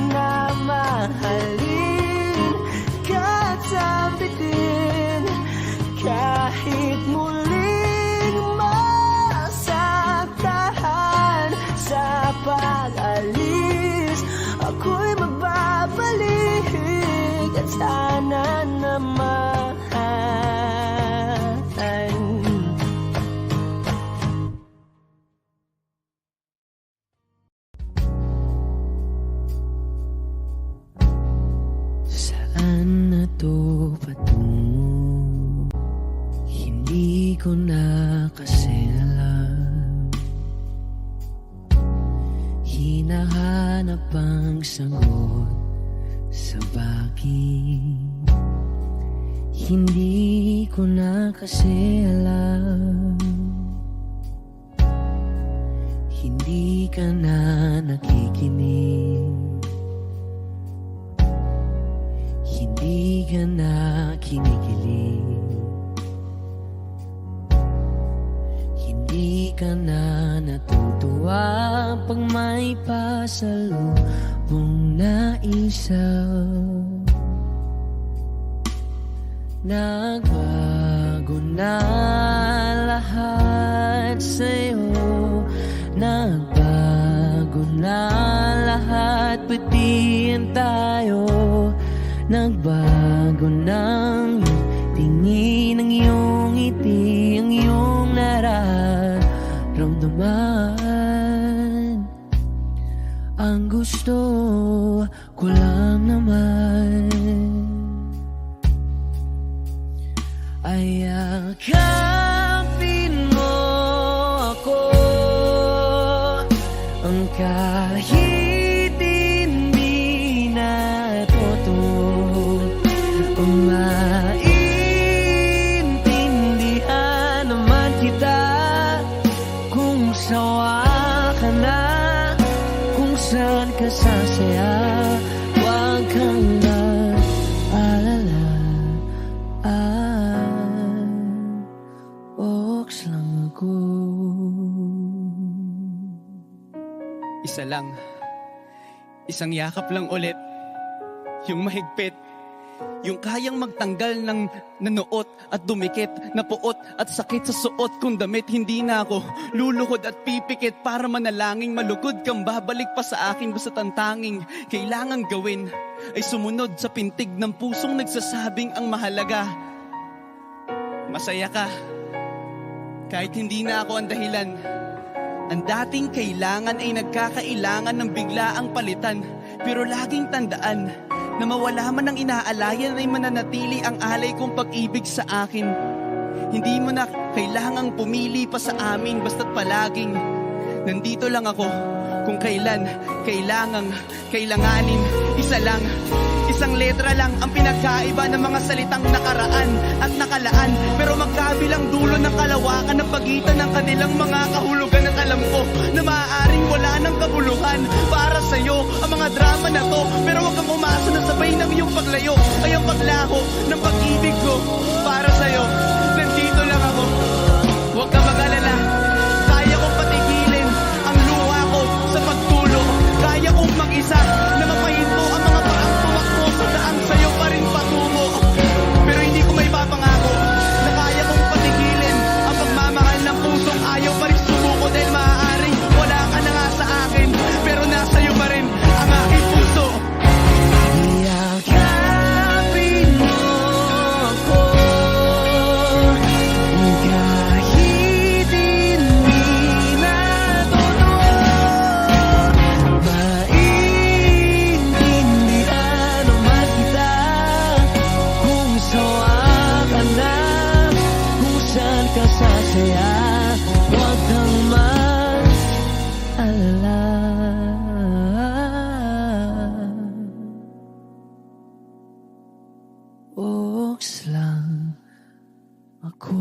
Speaker 9: na mahalin kahit sambitin, kahit muling masaktan. Sa pag-alis, ako'y magbabalik at sana naman. Saan na to patungo? Hindi ko na kasi alam. Hinahanap ang sagot sa bakit. Hindi ko na kasi alam. Hindi ka na nakikinig. Hindi ka na kinikilig. Hindi ka na natutuwa pag may pasalubong na isaw. Nagbago na lahat sa'yo. Nagbago na lahat, pati ang tayo. Nagbago ng tingin ng iyong ngiti, ang iyong nararamdaman. Ang gusto ko lang naman ay yakapin mo ako, ang kahit hindi na totoo, maintindihan naman kita kung sawa ka na, kung saan ka sasaya. Huwag kang mag-alala, Ox lang ako.
Speaker 7: Isa lang, isang yakap lang ulit, yung mahigpit, yung kayang magtanggal ng nanuot at dumikit, na puot at sakit sa suot kong damit. Hindi na ako luluhod at pipikit para manalangin, malugod kang babalik pa sa akin. Basta ang tanging kailangan gawin ay sumunod sa pintig ng pusong nagsasabing ang mahalaga, masaya ka. Kahit hindi na ako ang dahilan, ang dating kailangan ay nagkakailangan ng biglaang palitan. Pero laging tandaan na mawala man ang inaalayan ay mananatili ang alay kong pag-ibig sa akin. Hindi mo na kailangang pumili pa sa amin, basta't palaging nandito lang ako
Speaker 12: Kung kailan, kailanganin, isa lang, isang letra lang ang pinagkaiba ng mga salitang nakaraan at nakalaan. Pero magkabilang dulo ng kalawakan ng pagitan ng kanilang mga kahulugan. At alam ko na maaaring wala ng kabuluhan para sa'yo ang mga drama na to. Pero wag kang umasa na sabay ng iyong paglayo ay ang paglaho ng pag-ibig ko para sa'yo. Nandito lang ako, huwag ka mag-alala. Kaya kong patigilin ang luha ko sa pagtulog. Kaya kong mag-isa na mapahinto ang mga paang tumakbo sa daan sa'yo pa rin patungo. Pero hindi ko may papangako na kaya kong patigilin ang pagmamahal ng pusong ayaw pa rin sumuko. Dahil maaaring wala ka na nga sa akin, pero nasa'yo pa rin ang aking puso.
Speaker 1: Yakapin mo ako kahit hindi na totoo. Maintindihan naman kita kung sawa ka na, kung saan ka sasaya. Huwag kang mag-alala. Oks lang ako.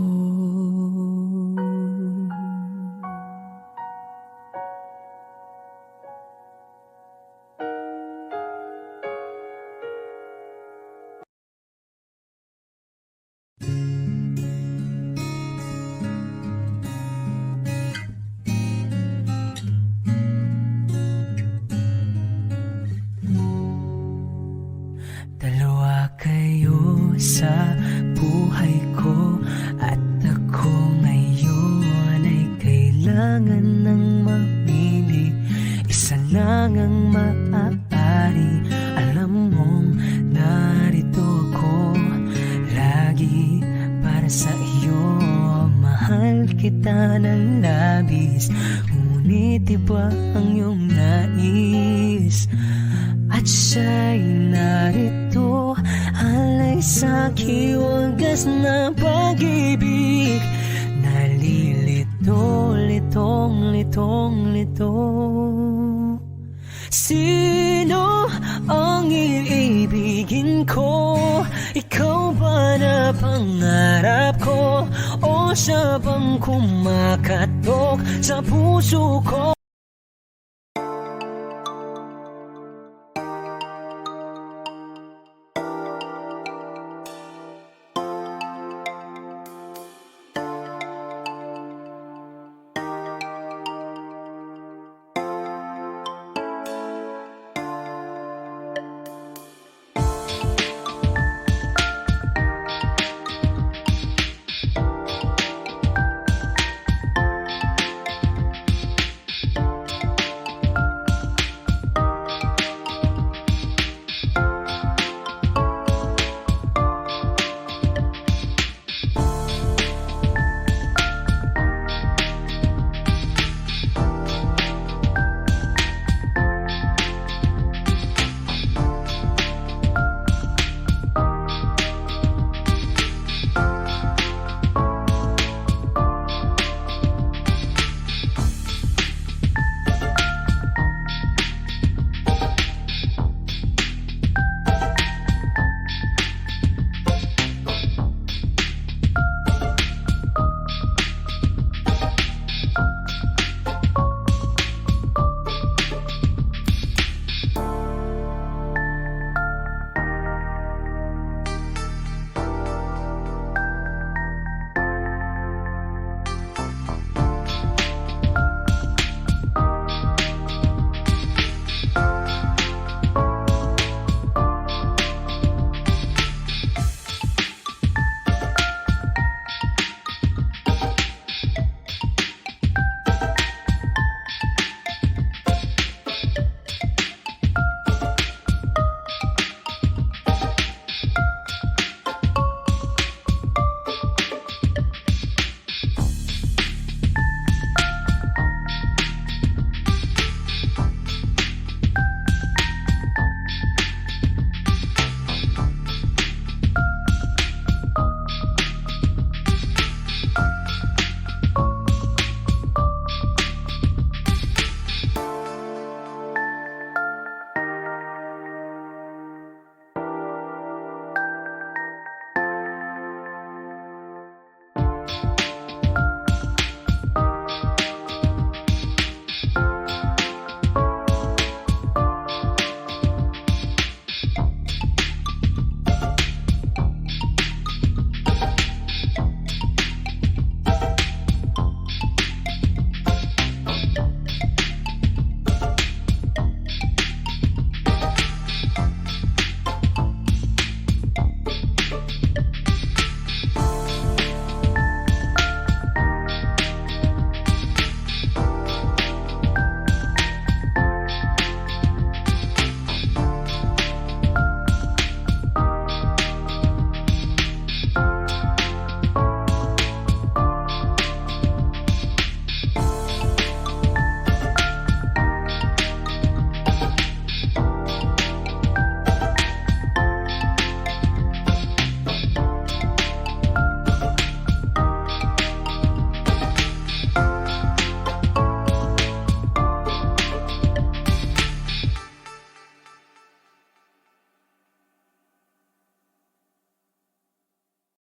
Speaker 1: Dalawa kayo sa buhay ko, at ako ngayon ay kailangan ng mamili. Isa lang ang maaari, alam mong narito ako lagi para sa iyo. Mahal kita ng labis, ngunit iba ang iyong nais. At siya'y narito, alay sa'ki wagas na pag-ibig. Nalilito, litong, lito. Sino ang iibigin ko? Ikaw ba na pangarap ko? O siya bang kumakatok sa puso ko?